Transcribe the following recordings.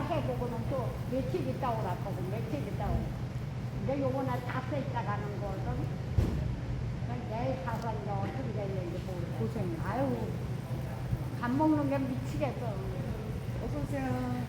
해보고는 또 며칠 있다 오라고 며칠 있다 오고. 근데 요거는 닷새 있다 가는 거는 내일 가서 이제 어떻게 되는지 모르겠어. 고생. 아유, 밥 먹는 게 미치겠어. 어서오세요.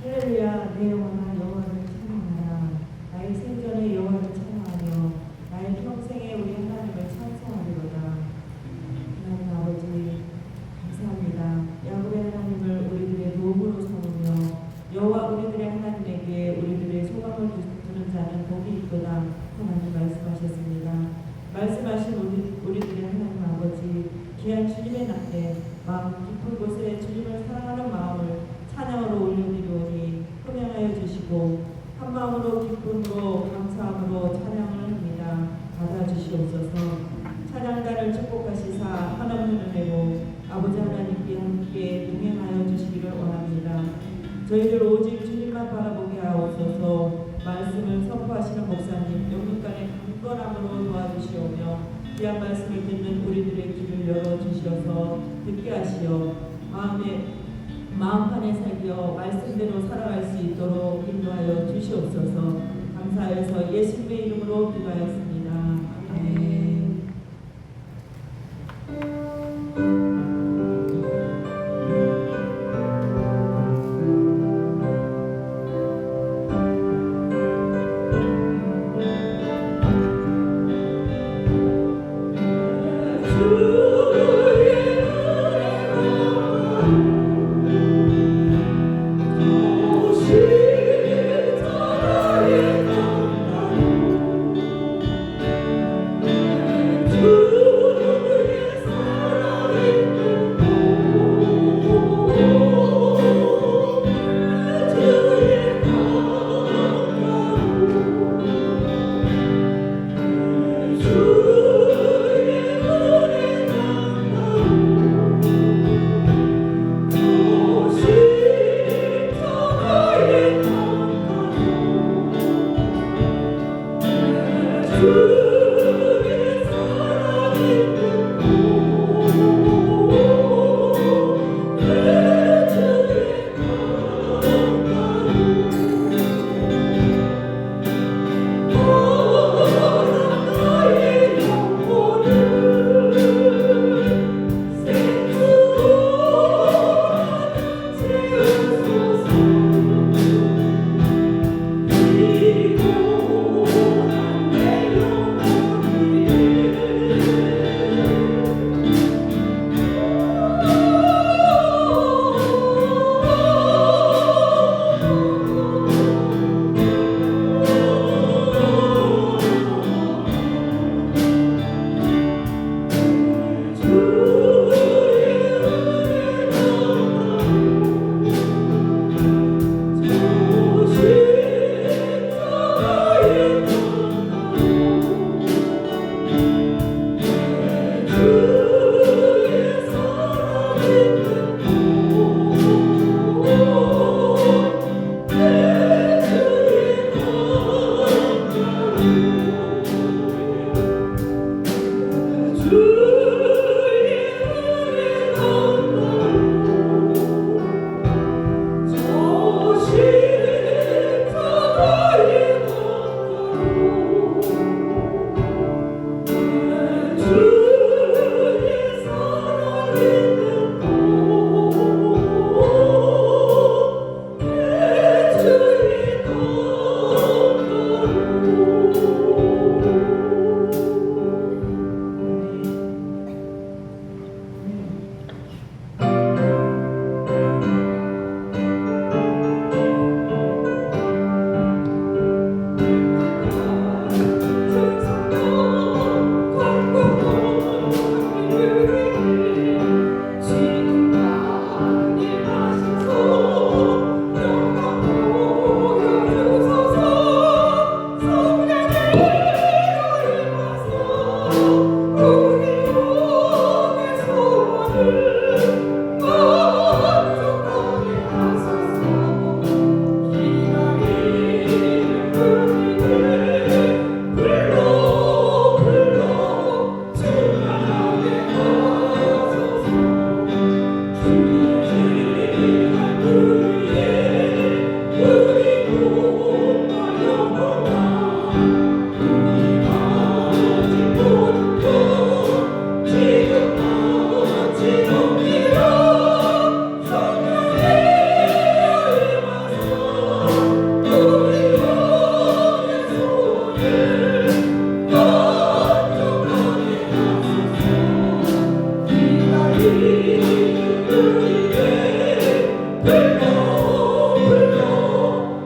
할렐루야, 내 영혼아 여호와를 찬양하라. 나의 생전에 여호와를 찬양하며 나의 평생에 우리 하나님을 찬송하리로다. 하나님 아버지 감사합니다. 야곱의 하나님을 우리들의 도움으로 삼으며 여호와 우리들의 하나님에게 우리들의 소망을 두는 자는 복이 있도다. 하나님 말씀하셨습니다. 말씀하신 우리들의 하나님 아버지 귀한 주님의 날에 마음 깊은 곳에 주님을 사랑하는 마음을 찬양으로 올려드리오니 흠양하여 주시고 한 마음으로 기쁨으로 감사함으로 찬양을 합니다. 받아주시옵소서. 찬양단을 축복하시사 한없는 은혜로 아버지 하나님께 함께 동행하여 주시기를 원합니다. 저희들 오직 주님만 바라보게 하옵소서. 말씀을 선포하시는 목사님 영육간의 강건함으로 도와주시오며 귀한 말씀을 듣는 우리들의 귀를 열어주시어서 듣게 하시어 마음판에 새겨 말씀대로 살아갈 수 있도록 인도하여 주시옵소서. 감사해서 예수님의 이름으로 기도하였습니다. 아멘. 불러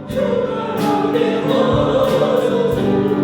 주가 나게 하소서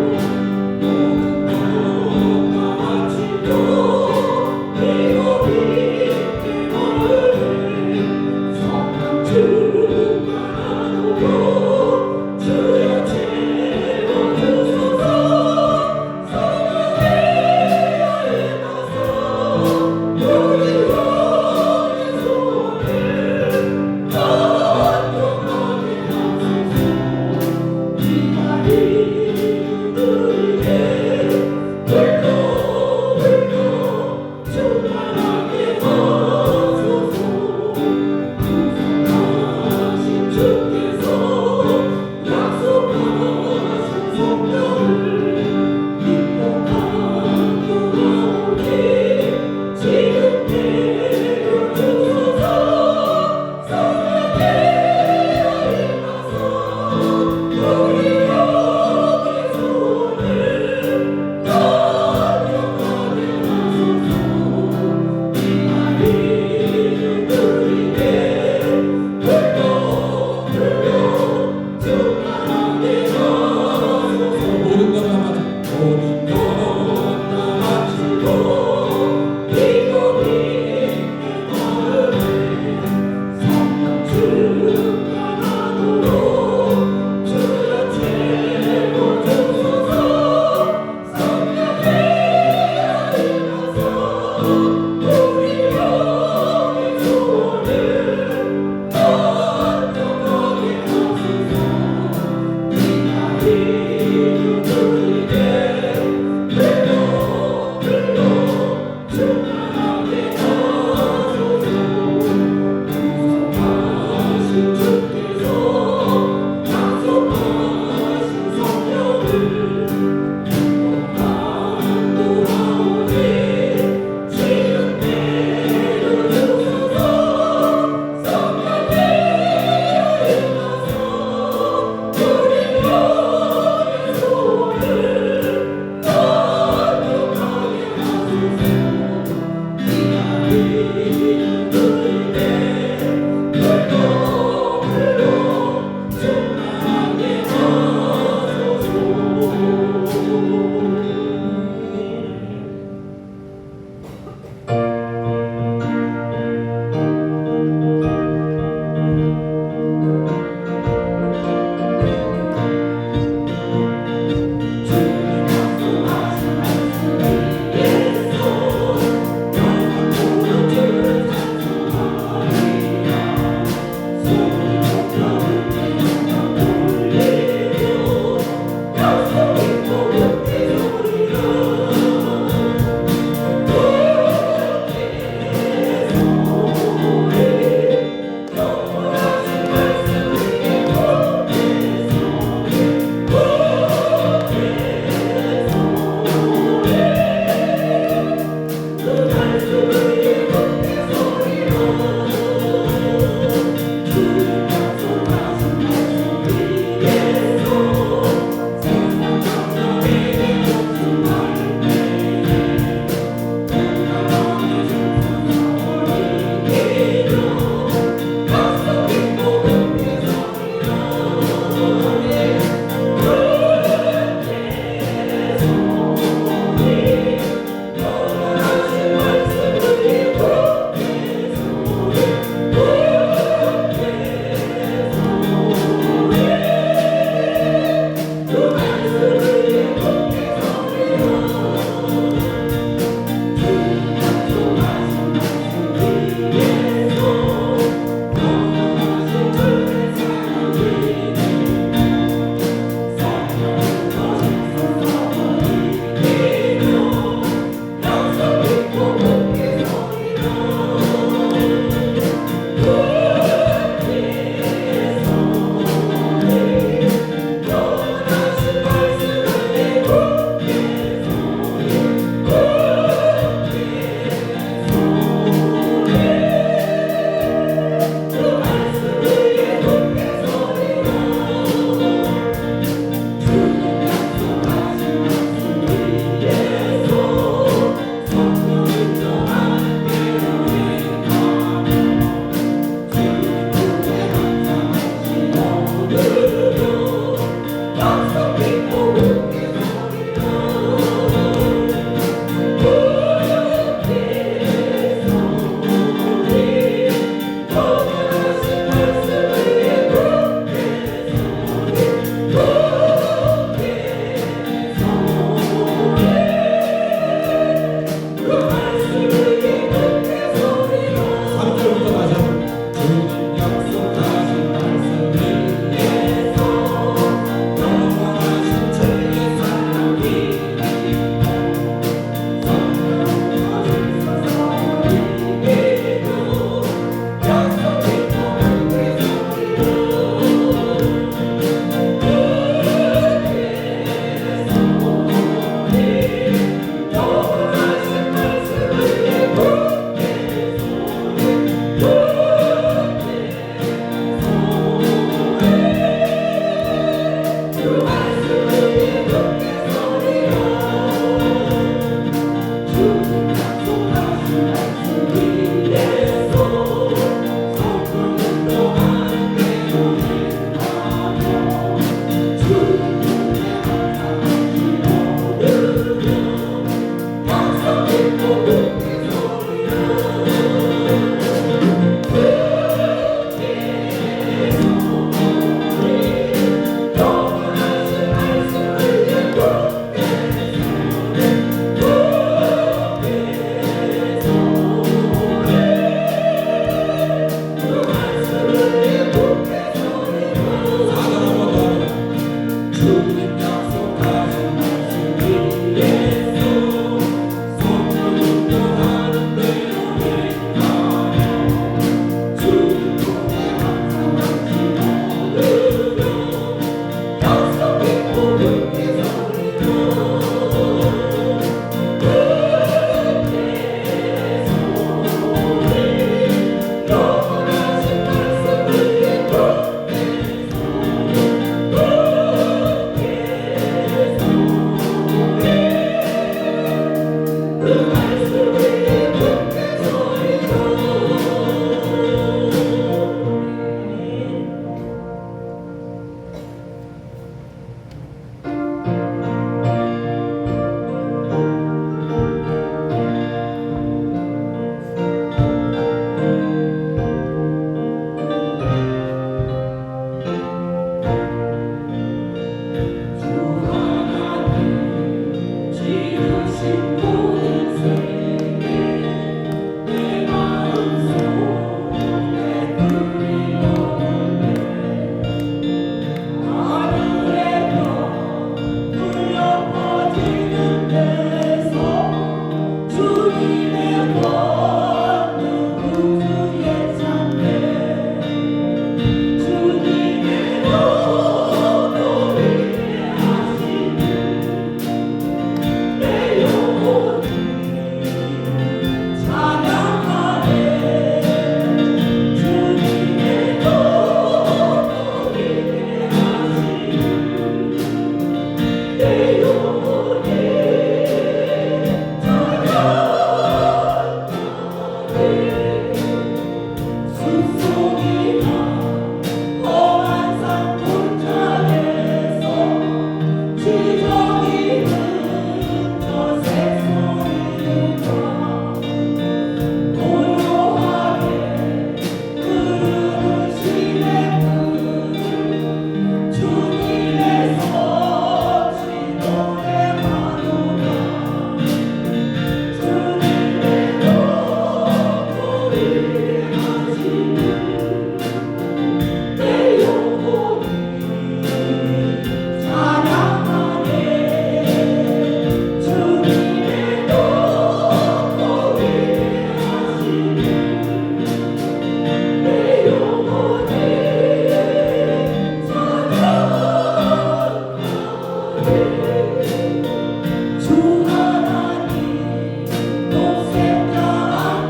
주 하나님 독생자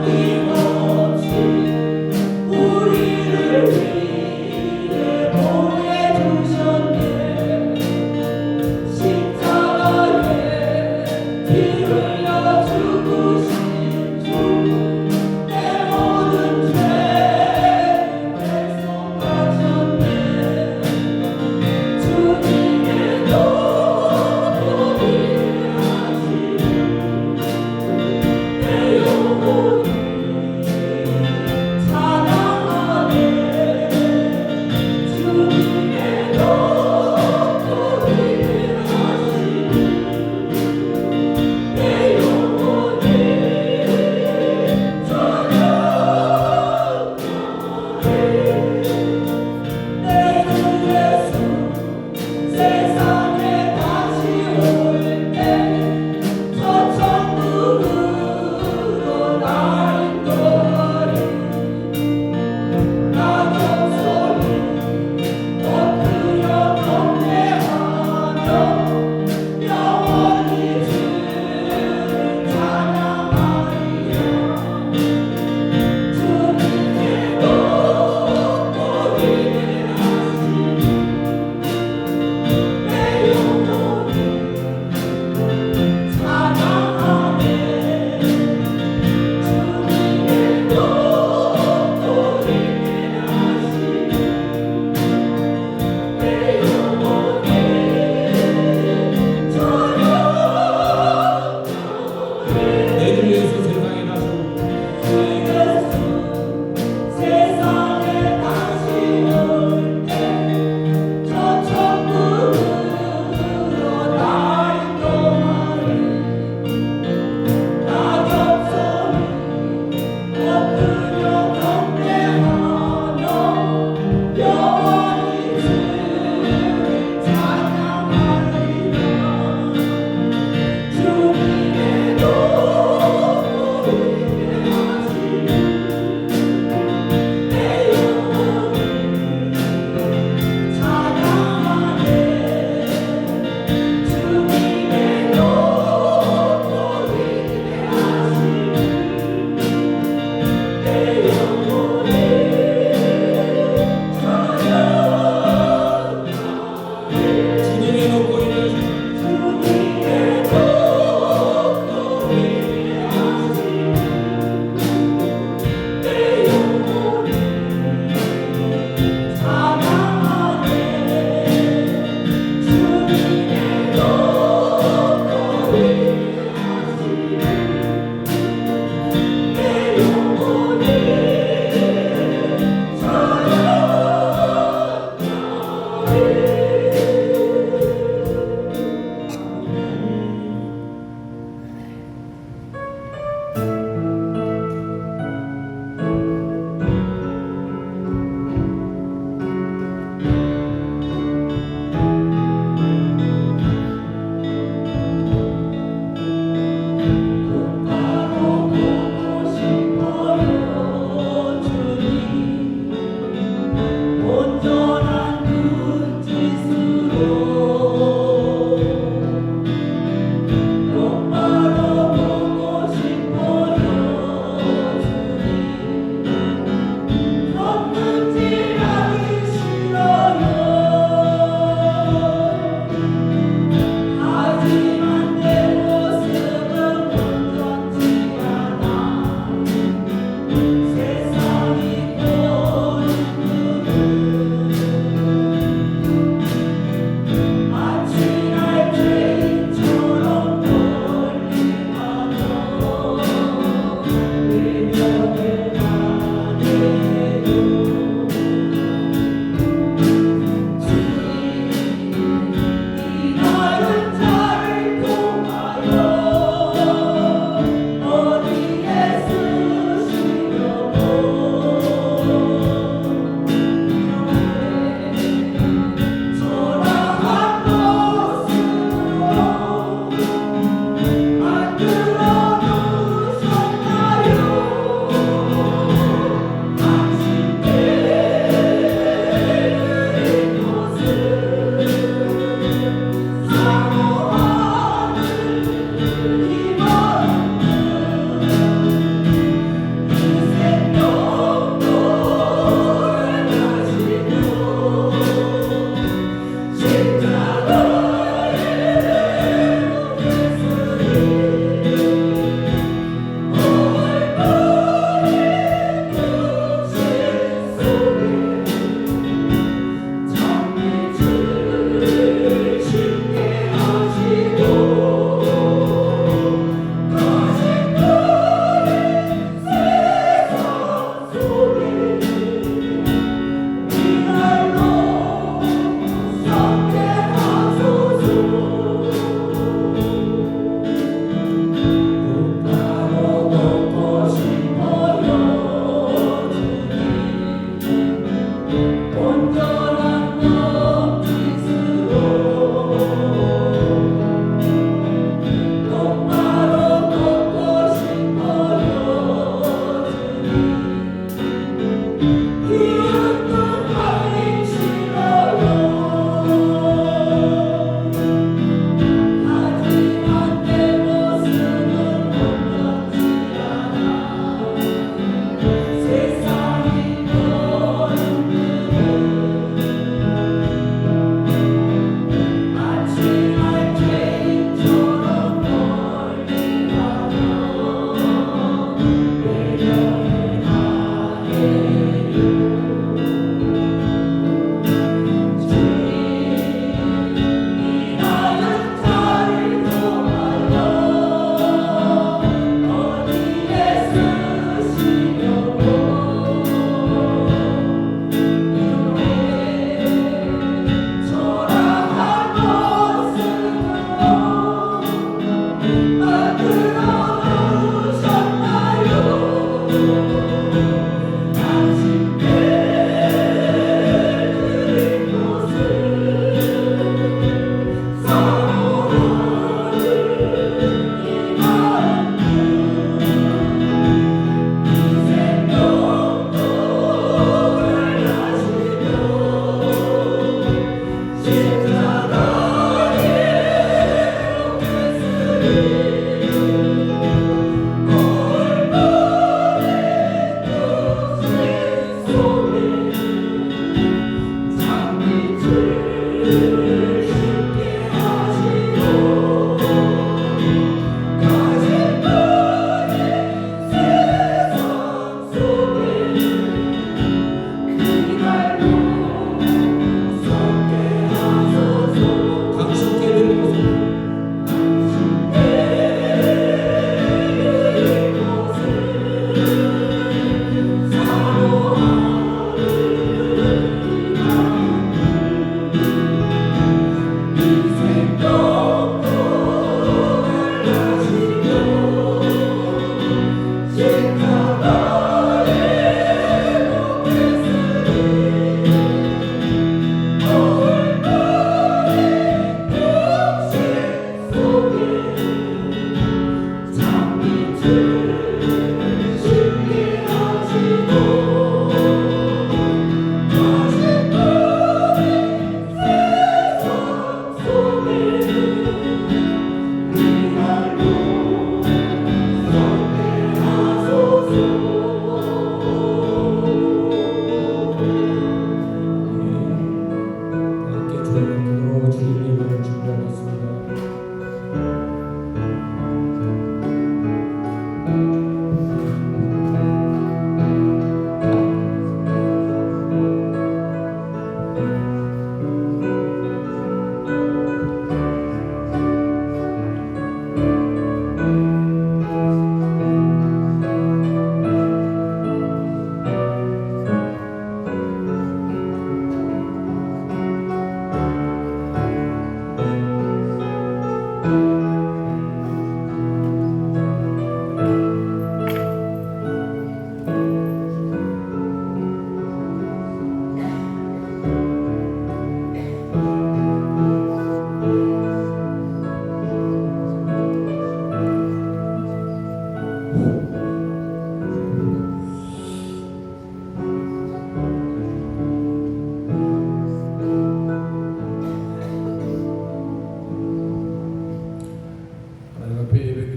아낌없이 우리를 위해 보내주셨네. 십자가에 피 흘려 죽으신 주 내 모든 죄 대속하셨네. 주님의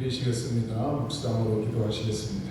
계시겠습니다. 묵상으로 기도하시겠습니다.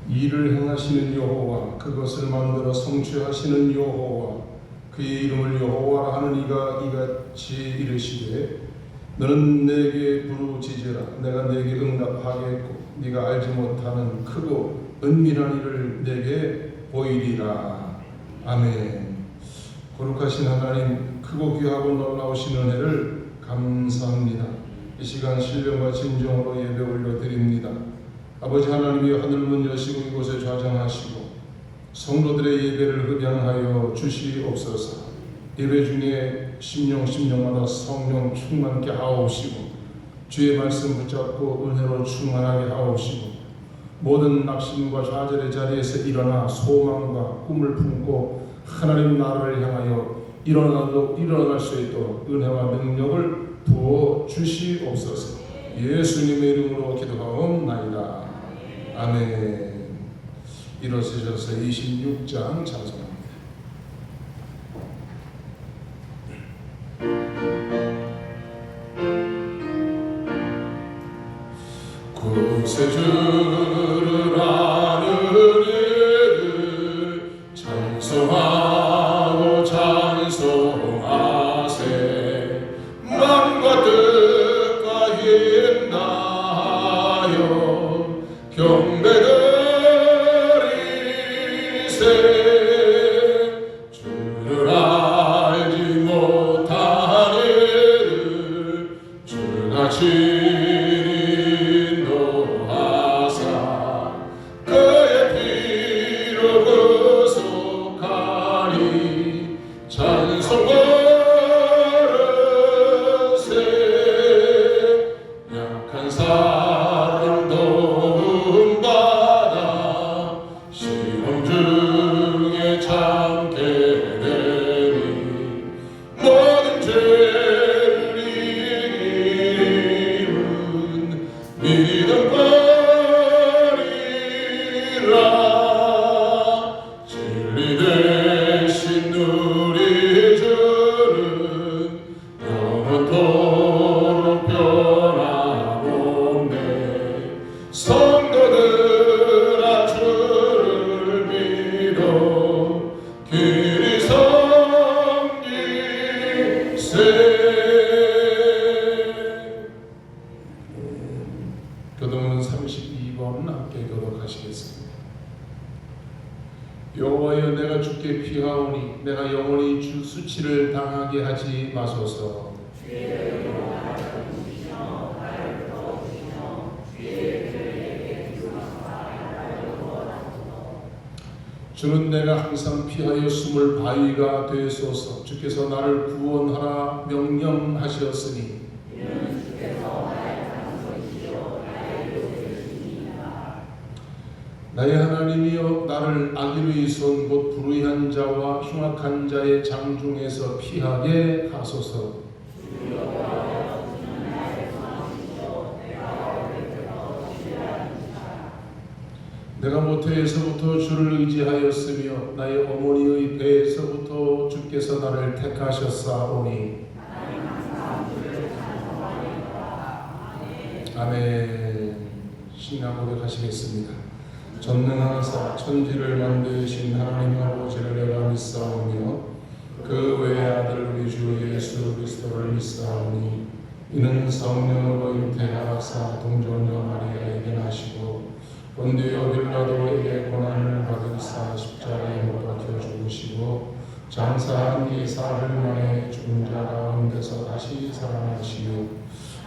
일을 행하시는 여호와, 그것을 만들어 성취하시는 여호와, 그의 이름을 여호와라 하는 이가 이같이 이르시되, 너는 내게 부르짖으라. 내가 내게 응답하겠고 네가 알지 못하는 크고 은밀한 일을 내게 보이리라. 아멘. 거룩하신 하나님, 크고 귀하고 놀라우신 은혜를 감사합니다. 이 시간 신령과 진정으로 예배 올려드립니다. 아버지 하나님이 하늘문 여시고 이곳에 좌정하시고 성도들의 예배를 흡양하여 주시옵소서. 예배 중에 심령마다 성령 충만케 하옵시고 주의 말씀 붙잡고 은혜로 충만하게 하옵시고 모든 낙심과 좌절의 자리에서 일어나 소망과 꿈을 품고 하나님 나라를 향하여 일어날 수 있도록 은혜와 능력을 부어 주시옵소서. 예수님의 이름으로 기도하옵나이다. 아멘. 일어서셔서 26장 찬송합니다. 구세주를 아는 이를 찬송하고 찬송하세. 마음과 뜻과 힘 다하여 경배드리세. 주를 알지 못한 이를 주같이 교동은 32번 함께 교독하시겠습니다. 여호와여, 내가 주께 피하오니 내가 영원히 주 수치를 당하게 하지 마소서. 주는 내가 항상 피하여 숨을 바위가 되소서. 주께서 나를 구원하라 명령하셨으니 나의 하나님이여, 나를 악인의 손 곧 불의한 자와 흉악한 자의 장중에서 피하게 하소서. 내가 모태에서부터 주를 의지하였으며 나의 어머니의 배에서부터 주께서 나를 택하셨사오니. 아멘. 신앙 고백하시겠습니다. 전능하사 천지를 만드신 하나님 아버지를 내가 믿사오며 그 외의 아들 우리 주 예수 그리스도를 믿사오니 이는 성령으로 잉태하사 동정녀 마리아에게 나시고 본디오 빌라도에게 고난을 받으사 십자가에 못 박혀 죽으시고 장사한 지 사흘 만에 죽은 자 가운데서 다시 살아나시고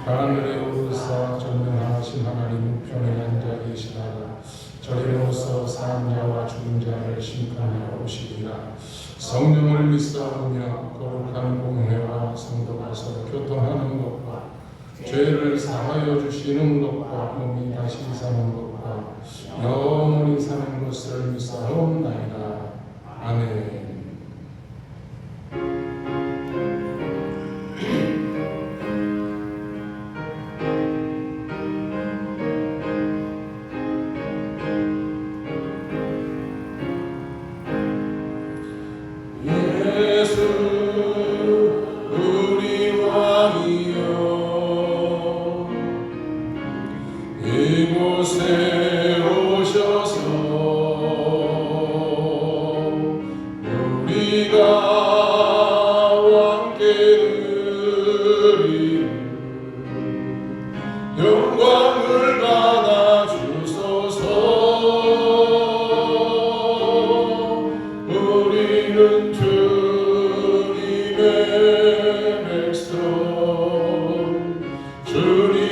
하늘에 오르사 전능하신 하나님 우편에 앉아 계시다가 저리로서 사는 자와 죽은 자를 심판하러 오시리라. 성령을 믿사오며 거룩한 공회와 성도가 서로 교통하는 것과 죄를 사하여 주시는 것과 몸이 다시 사는 것과 영원히 사는 것을 믿사옵나이다. 아멘. 이곳에 오셔서 우리가 함께 드리는 영광을 받아 주소서. 우리는 주님의 백성, 주님을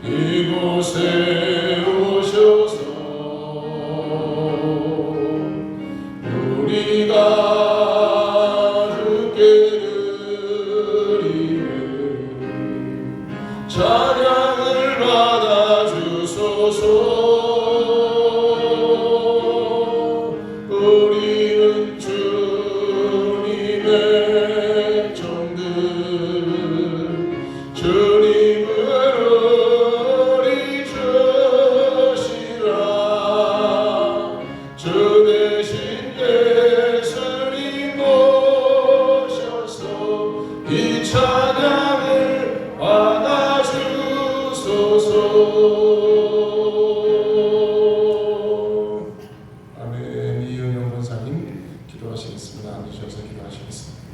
이곳에 오셔서 우리가 주께 드리는 찬양을 받아 주소서. 우리는 주님의 백성들, 주님을 주 대신 예수님 모셔서 이 찬양을 받아주소서. 아멘. 이은영 권사님 기도하시겠습니다. 앉으셔서 기도하시겠습니다.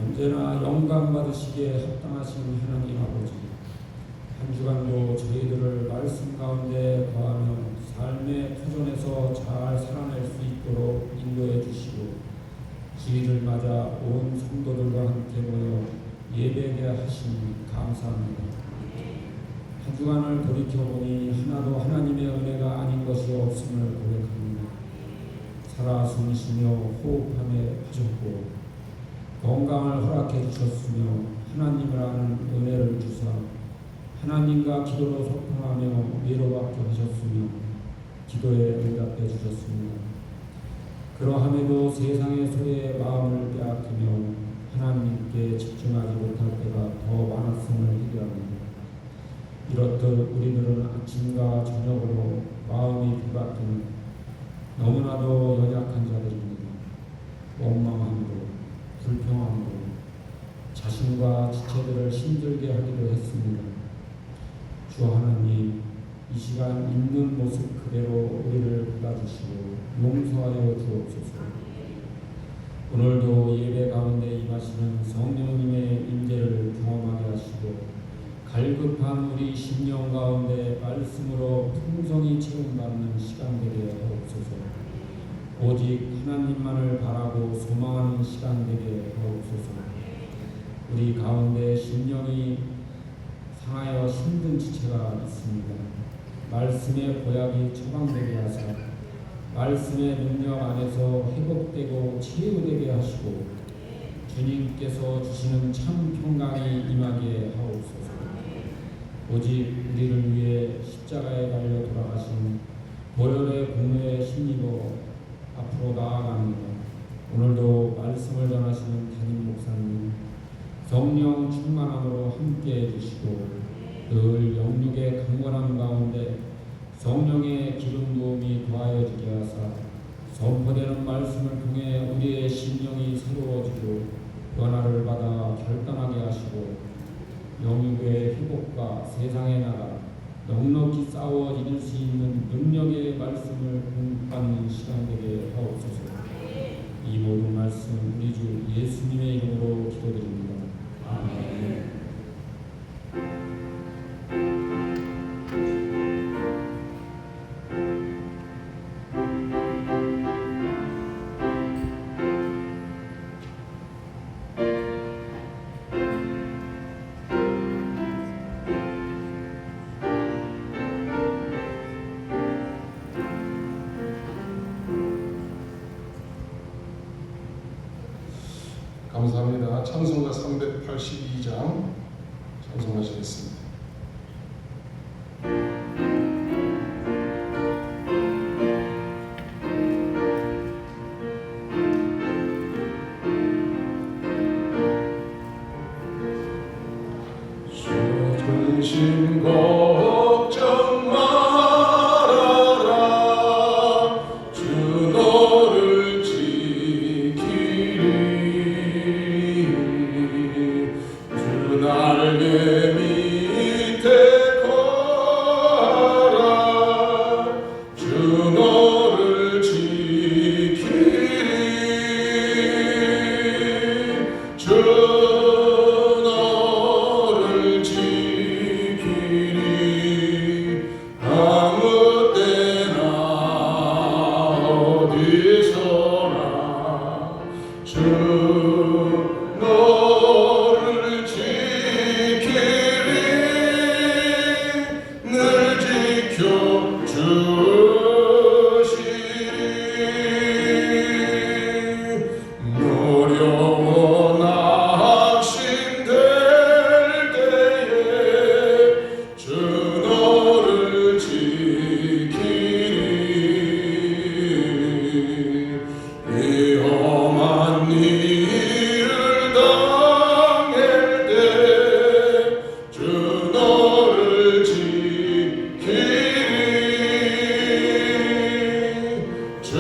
언제나 영광 받으시기에 합당하신 하나님 아버지, 한 주간도 저희들을 말씀 가운데 거하며 삶의 터전에서 잘 살아낼 수 있도록 인도해 주시고 주일을 맞아 온 성도들과 함께 모여 예배하게 하시니 감사합니다. 한 주간을 돌이켜보니 하나도 하나님의 은혜가 아닌 것이 없음을 고백합니다. 살아 숨쉬며 호흡하며 하셨고 건강을 허락해 주셨으며 하나님을 아는 은혜를 주사 하나님과 기도로 소통하며 위로받게 하셨으며 기도에 응답해 주셨습니다. 그러함에도 세상의 소리에 마음을 빼앗기며 하나님께 집중하지 못할 때가 더 많았음을 회개합니다. 이렇듯 우리들은 아침과 저녁으로 마음이 뒤바뀌는 너무나도 연약한 자들입니다. 원망함으로 불평함으로 자신과 지체들을 힘들게 하기도 했습니다. 주 하나님, 이 시간 있는 모습 그대로 우리를 받아주시고 용서하여 주옵소서. 오늘도 예배 가운데 임하시는 성령님의 임재를 경험하게 하시고 갈급한 우리 심령 가운데 말씀으로 풍성히 채움받는 시간 되게 하옵소서. 오직 하나님만을 바라고 소망하는 시간 되게 하옵소서. 우리 가운데 심령이 상하여 힘든 지체가 있습니다. 말씀의 보약이 처방되게 하사 말씀의 능력 안에서 회복되고 치유되게 하시고 주님께서 주시는 참 평강이 임하게 하옵소서. 오직 우리를 위해 십자가에 달려 돌아가신 보혈의 공로에 힘입어 앞으로 나아갑니다. 오늘도 말씀을 전하시는 담임 목사님 성령 충만함으로 함께해 주시고 늘 영육의 강건함 가운데 성령의 기름 부음이 더하여지게 하사 선포되는 말씀을 통해 우리의 심령이 새로워지고 변화를 받아 결단하게 하시고 영육의 회복과 세상의 나라 넉넉히 싸워 이길 수 있는 능력의 말씀을 공부하는 시간 되게 하옵소서. 이 모든 말씀 우리 주 예수님의 이름으로 기도드립니다. 아멘. 감사합니다. 찬송가 382장 찬송하시겠습니다. 근심 걱정 말아라 주 너를 지키리 주 날개 밑에 거하라 주 너를 지키리 주 너를 지키리 아무 때나 어디서나 주 너를 지키리 늘 지켜주시리 노려워 낙심될 때에 주 너를 지키리 위험한 일을 당할 때 주 너를 지키리 주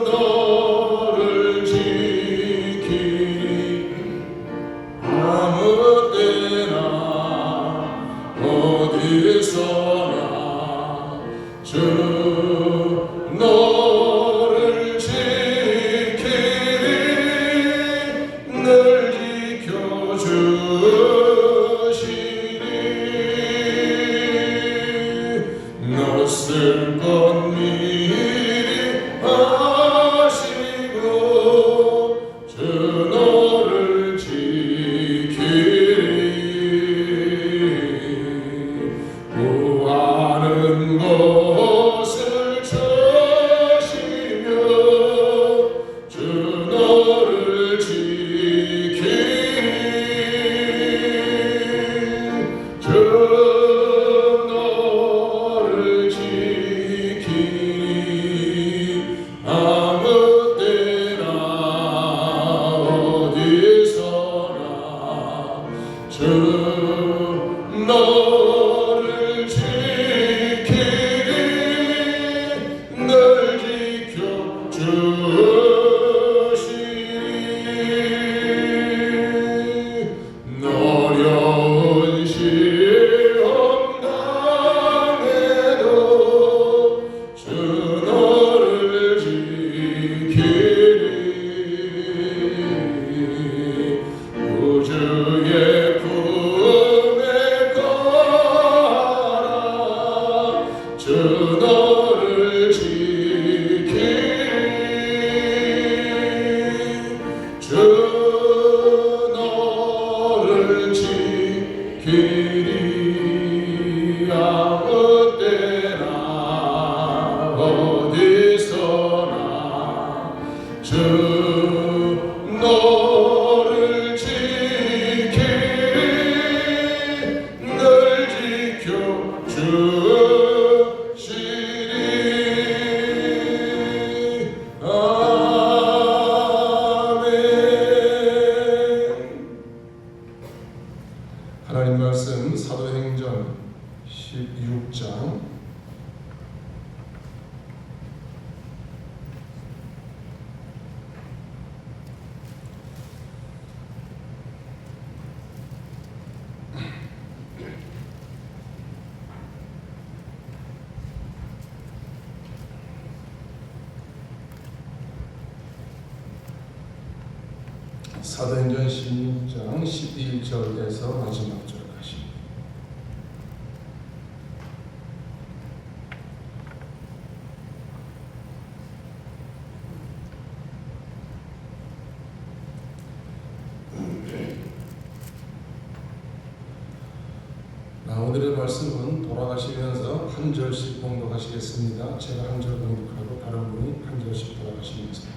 너를 지키리 아무 때나 어디서나 주 너를 지키리 늘 지켜주시리 낯설 것 미리 하시고 주 너를 지키리 구하는 것을 주시며 주 너를 지키리 주 너를 지키리 아무 때나 어디서나 주 너를 지키리 늘 지켜주시리 어려운 시험 당해도 주 너를 지키리 구주의 품에 거하라 주 너를 지키리 주 너를 지키리 아무 때나 어디서나 주 너를 지키리 늘 지켜주시리 아멘. 하나님 말씀 사도행전 16장 사도행전 16장 11절에서 마지막 절까지. 오늘의 말씀은 돌아가시면서 한 절씩 봉독하시겠습니다. 제가 한 절 봉독하고 다른 분이 한 절씩 돌아가시면서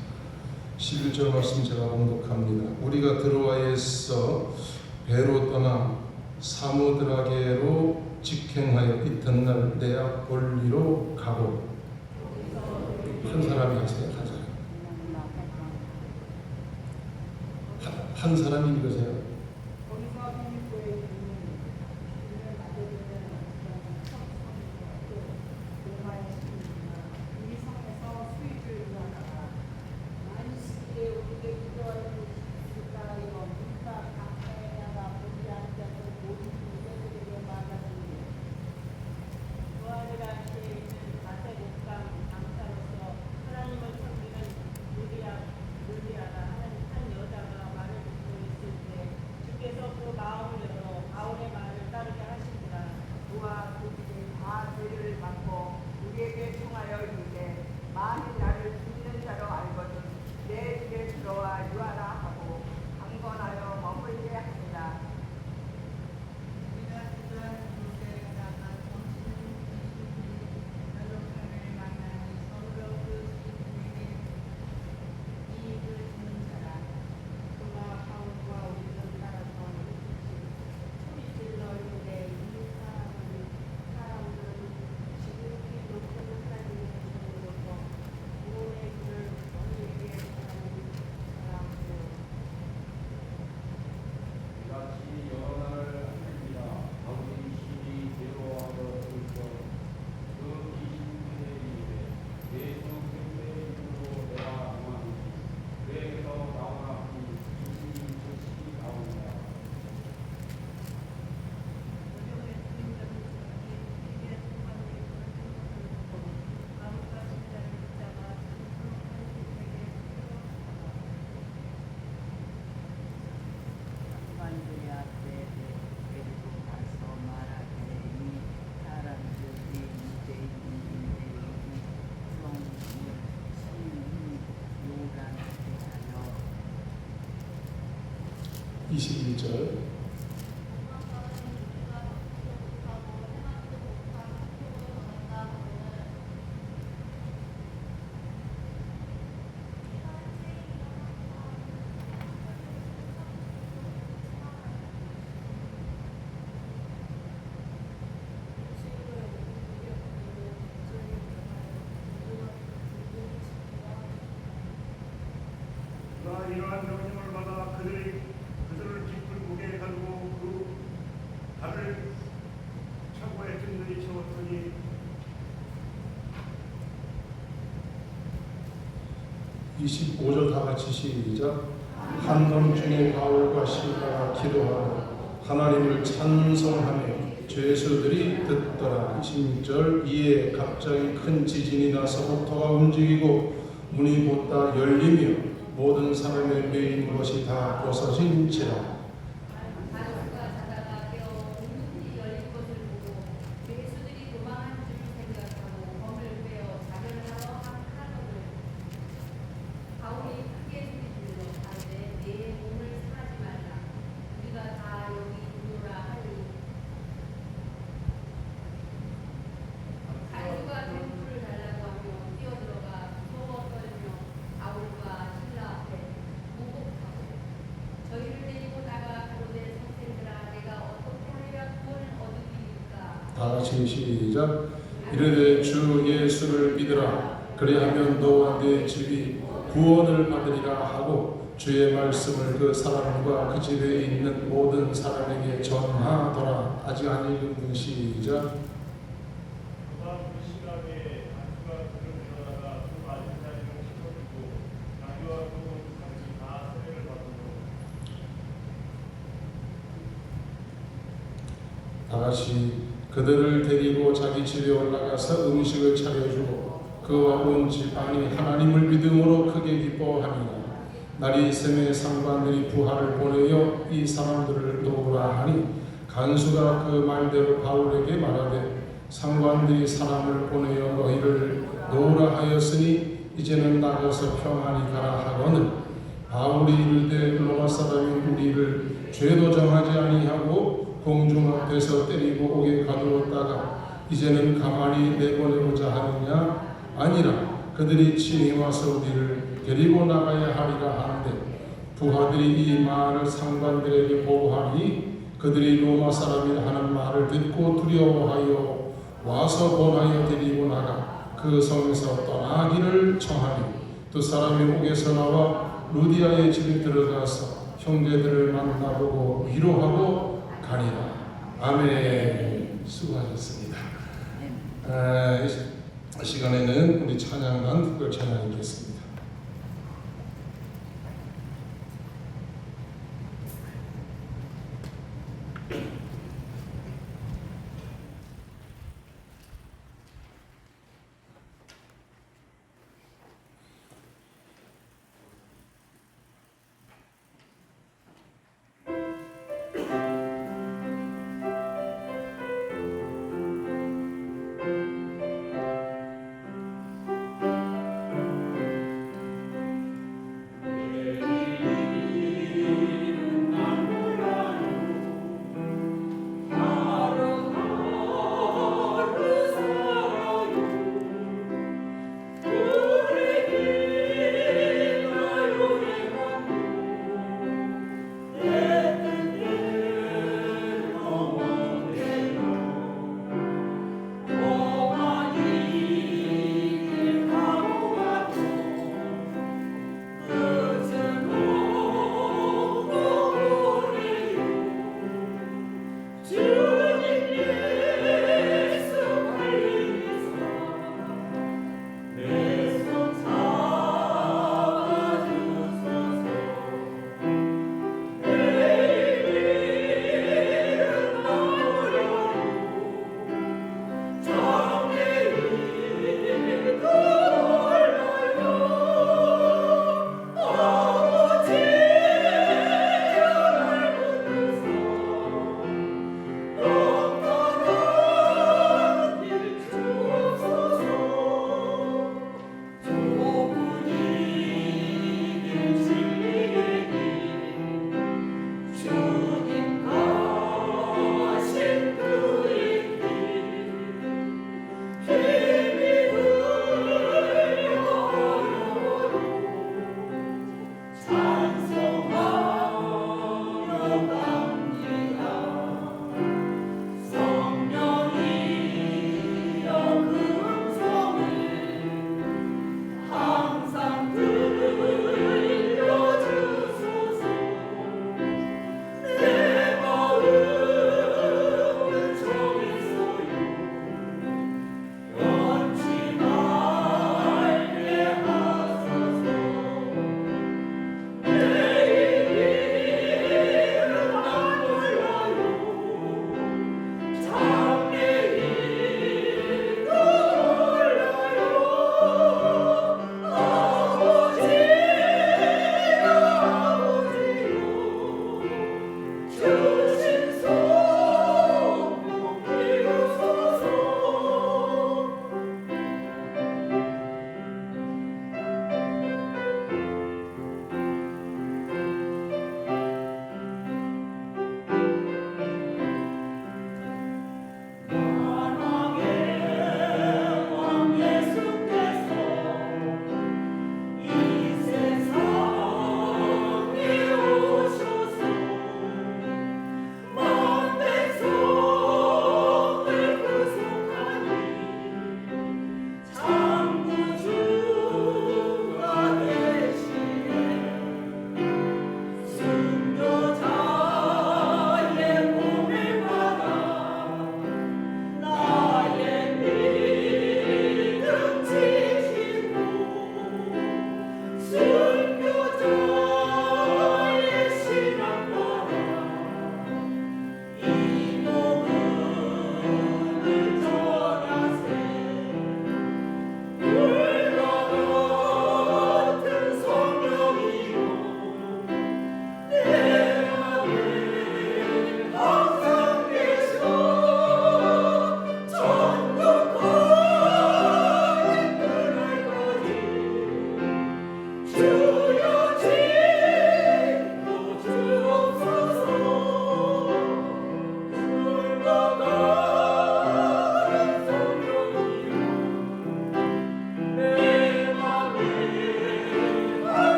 11절 말씀 제가 봉독합니다. 우리가 드로아에서 배로 떠나 사모드라게로 직행하여 이튿날 네아폴리로 가고. 한 사람이 하세요. 한 사람이 읽으세요. 이러한 명령을 받아 그들을 깊은 무게에 가지고 그 발을 차고에 든든히 채웠더니 25절 다 같이 시작. 한밤중에 바울과 실라가 기도하고 하나님을 찬송하며 죄수들이 듣더라. 26절 이에 갑자기 큰 지진이 나서 폭포가 움직이고 문이 곧다 열리며 모든 사람의 매인 것이 다 벗어진지라. 다 같이 시작. 이르되 주 예수를 믿으라. 그리하면 너와 네 집이 구원을 받으리라 하고 주의 말씀을 그 사람과 그 집에 있는 모든 사람에게 전하더라. 아직 안 읽은 분 시작. 다 같이 그들을 데리고 자기 집에 올라가서 음식을 차려주고 그와 온 집안이 하나님을 믿음으로 크게 기뻐하니라. 날이 샘의 상관들이 부하를 보내어 이 사람들을 놓으라 하니 간수가 그 말대로 바울에게 말하되 상관들이 사람을 보내어 너희를 놓으라 하였으니 이제는 나가서 평안히 가라 하거늘 바울이 이르되 로마 사람이 우리를 죄도 정하지 아니하고 공중 앞에서 때리고 옥에 가두었다가 이제는 가만히 내보내고자 하느냐 아니라 그들이 친히 와서 우리를 데리고 나가야 하리라 하는데 부하들이 이 말을 상관들에게 보고하니 그들이 로마 사람이라 하는 말을 듣고 두려워하여 와서 bon하여 데리고 나가 그 성에서 떠나기를 청하니 두 사람이 옥에서 나와 루디아의 집에 들어가서 형제들을 만나보고 위로하고 가니라. 아멘. 수고하셨습니다. 이 시간에는 우리 찬양단 특별 찬양이 있겠습니다.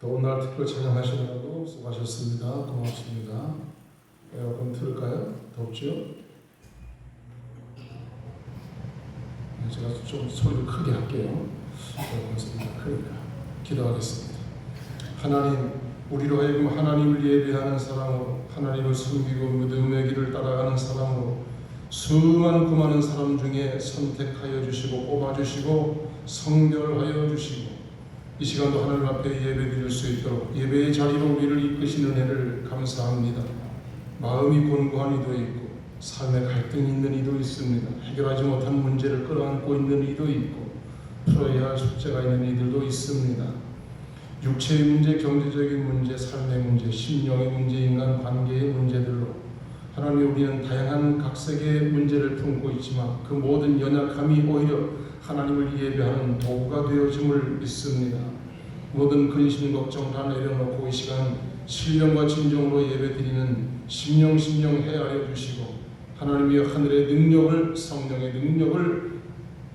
더운 날 특별 찬양하시느라고 수고하셨습니다. 고맙습니다. 에어컨 틀을까요? 덥죠? 제가 좀 소리를 크게 할게요. 고맙습니다. 그러니까 기도하겠습니다. 하나님, 우리로 하여금 하나님을 예배하는 사람으로, 하나님을 섬기고 믿음의 길을 따라가는 사람으로 수많은 많은 사람 중에 선택하여 주시고 뽑아주시고 성결하여 주시고 이 시간도 하나님 앞에 예배드릴 수 있도록 예배의 자리로 우리를 이끄시는 은혜를 감사합니다. 마음이 곤고한 이도 있고 삶에 갈등이 있는 이도 있습니다. 해결하지 못한 문제를 끌어안고 있는 이도 있고 풀어야 할 숙제가 있는 이들도 있습니다. 육체의 문제, 경제적인 문제, 삶의 문제, 심령의 문제, 인간 관계의 문제들로 하나님, 우리는 다양한 각색의 문제를 품고 있지만 그 모든 연약함이 오히려 하나님을 예배하는 도구가 되어짐을 믿습니다. 모든 근심 걱정 다 내려놓고 이 시간 신령과 진정으로 예배드리는 심령 헤아려 주시고 하나님의 하늘의 능력을, 성령의 능력을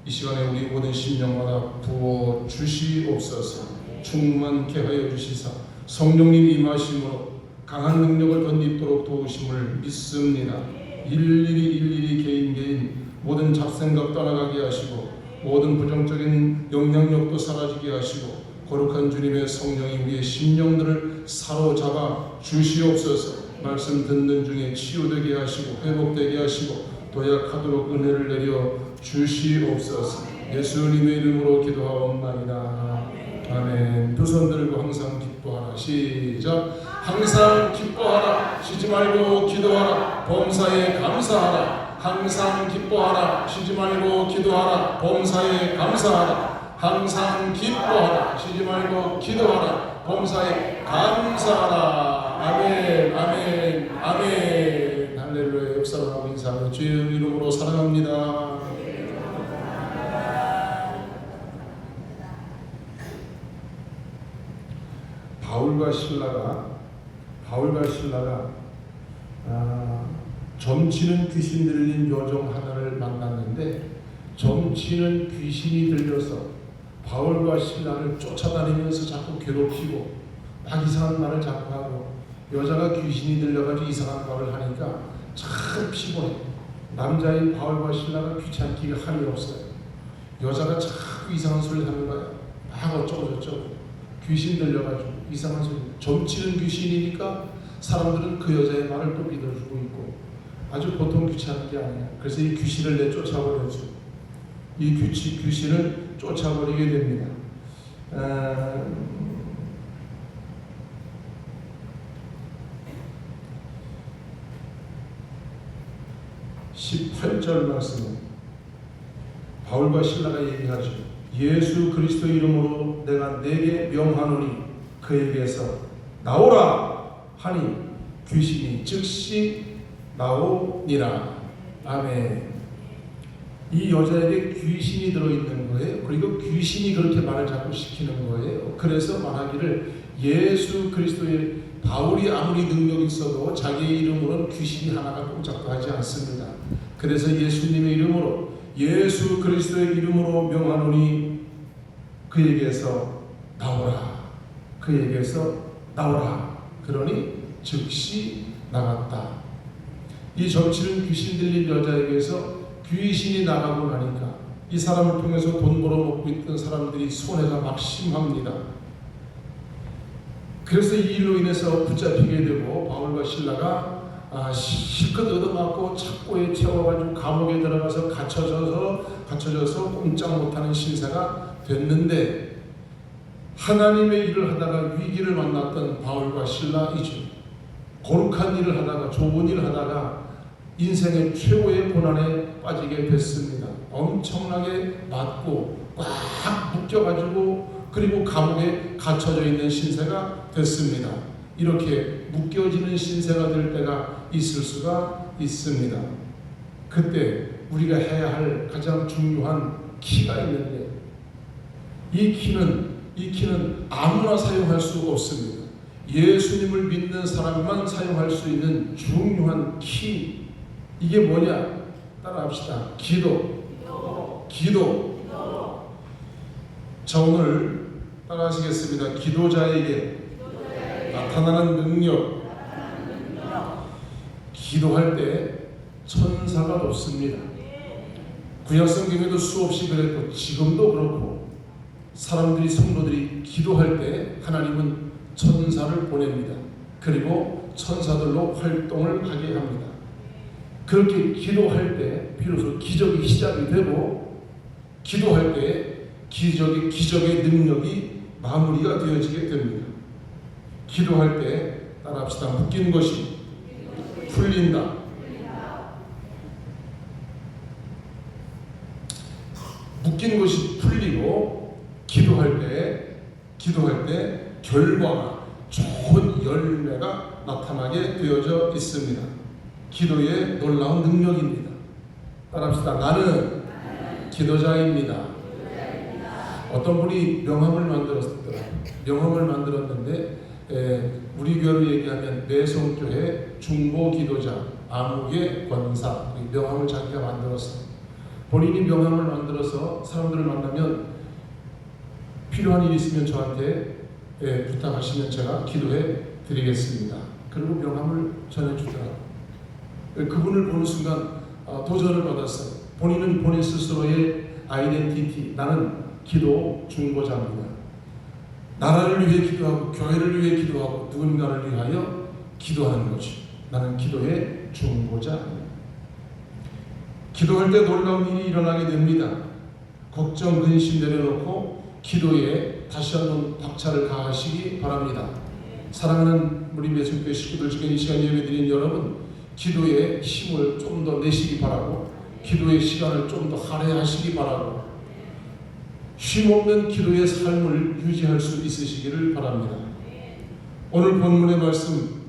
이 시간에 우리 모든 심령마다 부어 주시옵소서. 충만케 하여 주시사 성령님 임하심으로 강한 능력을 덧입도록 도우심을 믿습니다. 일일이 개인 모든 잡생각 떠나가게 하시고 모든 부정적인 영향력도 사라지게 하시고 거룩한 주님의 성령이 우리의 심령들을 사로잡아 주시옵소서. 말씀 듣는 중에 치유되게 하시고 회복되게 하시고 도약하도록 은혜를 내려 주시옵소서. 예수님의 이름으로 기도하옵나이다. 아멘. 두 손 들고 항상 기뻐하라. 시작. 항상 기뻐하라. 쉬지 말고 기도하라. 범사에 감사하라. 항상 기뻐하라. 쉬지 말고 기도하라. 범사에 감사하라. 항상 기뻐하라. 쉬지 말고 기도하라. 범사에 감사하라. 아멘. 아멘. 아멘. 할렐루야. 역사하고 인사하며 주의 이름으로 사랑합니다. 바울과 신라가 점치는 귀신 들린 여종 하나를 만났는데 점치는 귀신이 들려서 바울과 신라를 쫓아다니면서 자꾸 괴롭히고 막 이상한 말을 자꾸 하고 여자가 귀신이 들려가지고 이상한 말을 하니까 참 피곤해. 남자인 바울과 신라가 귀찮기가 한이 없어요. 여자가 자꾸 이상한 소리를 하는 거야. 막 어쩌고 귀신 들려가지고 이상한 소리. 점치는 귀신이니까 사람들은 그 여자의 말을 또 믿어주고 있고 아주 보통 귀찮은 게 아니야. 그래서 이 귀신을 내쫓아버려줘. 이 귀신을 쫓아버리게 됩니다. 18절 말씀은 바울과 신라가 얘기하죠. 예수 그리스도 이름으로 내가 내게 명하노니 그에게서 나오라 하니 귀신이 즉시 나오니라. 아멘. 이 여자에게 귀신이 들어있는 거예요. 그리고 귀신이 그렇게 말을 자꾸 시키는 거예요. 그래서 말하기를 예수 그리스도의 바울이 아무리 능력이 있어도 자기의 이름으로는 귀신이 하나가 꼼짝도 하지 않습니다. 그래서 예수님의 이름으로 예수 그리스도의 이름으로 명하노니 그에게서 나오라. 그에게서 나오라. 그러니 즉시 나갔다. 이 점치는 귀신 들린 여자에게서 귀신이 나가고 나니까 이 사람을 통해서 돈 벌어먹고 있던 사람들이 손해가 막심합니다. 그래서 이 일로 인해서 붙잡히게 되고 바울과 신라가 실컷 얻어맞고 착고에 채워가지고 감옥에 들어가서 갇혀져서 꼼짝 못하는 신세가 됐는데 하나님의 일을 하다가 위기를 만났던 바울과 신라이죠. 거룩한 일을 하다가 좋은 일을 하다가 인생의 최고의 고난에 빠지게 됐습니다. 엄청나게 맞고 꽉 묶여가지고 그리고 감옥에 갇혀져 있는 신세가 됐습니다. 이렇게 묶여지는 신세가 될 때가 있을 수가 있습니다. 그때 우리가 해야 할 가장 중요한 키가 있는데 이 키는 아무나 사용할 수 없습니다. 예수님을 믿는 사람만 사용할 수 있는 중요한 키. 이게 뭐냐? 따라합시다. 기도. 자, 오늘 따라하시겠습니다. 기도자에게 나타나는 능력. 기도할 때 천사가 높습니다. 구약 성경에도 수없이 그랬고 지금도 그렇고 사람들이 성도들이 기도할 때 하나님은 천사를 보냅니다. 그리고 천사들로 활동을 하게 합니다. 그렇게 기도할 때 비로소 기적이 시작이 되고 기도할 때 기적의 능력이 마무리가 되어지게 됩니다. 기도할 때 따라합시다. 묶인 것이 풀린다. 묶인 것이 풀리고 기도할 때 결과가 좋은 열매가 나타나게 되어져 있습니다. 기도의 놀라운 능력입니다. 따라합시다. 나는 기도자입니다. 어떤 분이 명함을 만들었는데 우리 교회로 얘기하면 매성교회 중보기도자 아무개 권사 명함을 자기가 만들었어요. 본인이 명함을 만들어서 사람들을 만나면 필요한 일이 있으면 저한테 부탁하시면 제가 기도해 드리겠습니다. 그리고 명함을 전해주더라고요. 그분을 보는 순간 도전을 받았어요. 본인은 본인 스스로의 아이덴티티, 나는 기도 중보자입니다. 나라를 위해 기도하고 교회를 위해 기도하고 누군가를 위하여 기도하는 거지. 나는 기도의 중보자입니다. 기도할 때 놀라운 일이 일어나게 됩니다. 걱정, 근심 내려놓고 기도에 다시 한번 박차를 가하시기 바랍니다. 사랑하는 우리 매성교회 식구들, 지금 이 시간 예배드린 여러분, 기도에 힘을 좀 더 내시기 바라고 기도의 시간을 좀 더 할애하시기 바라고 쉼없는 기도의 삶을 유지할 수 있으시기를 바랍니다. 오늘 본문의 말씀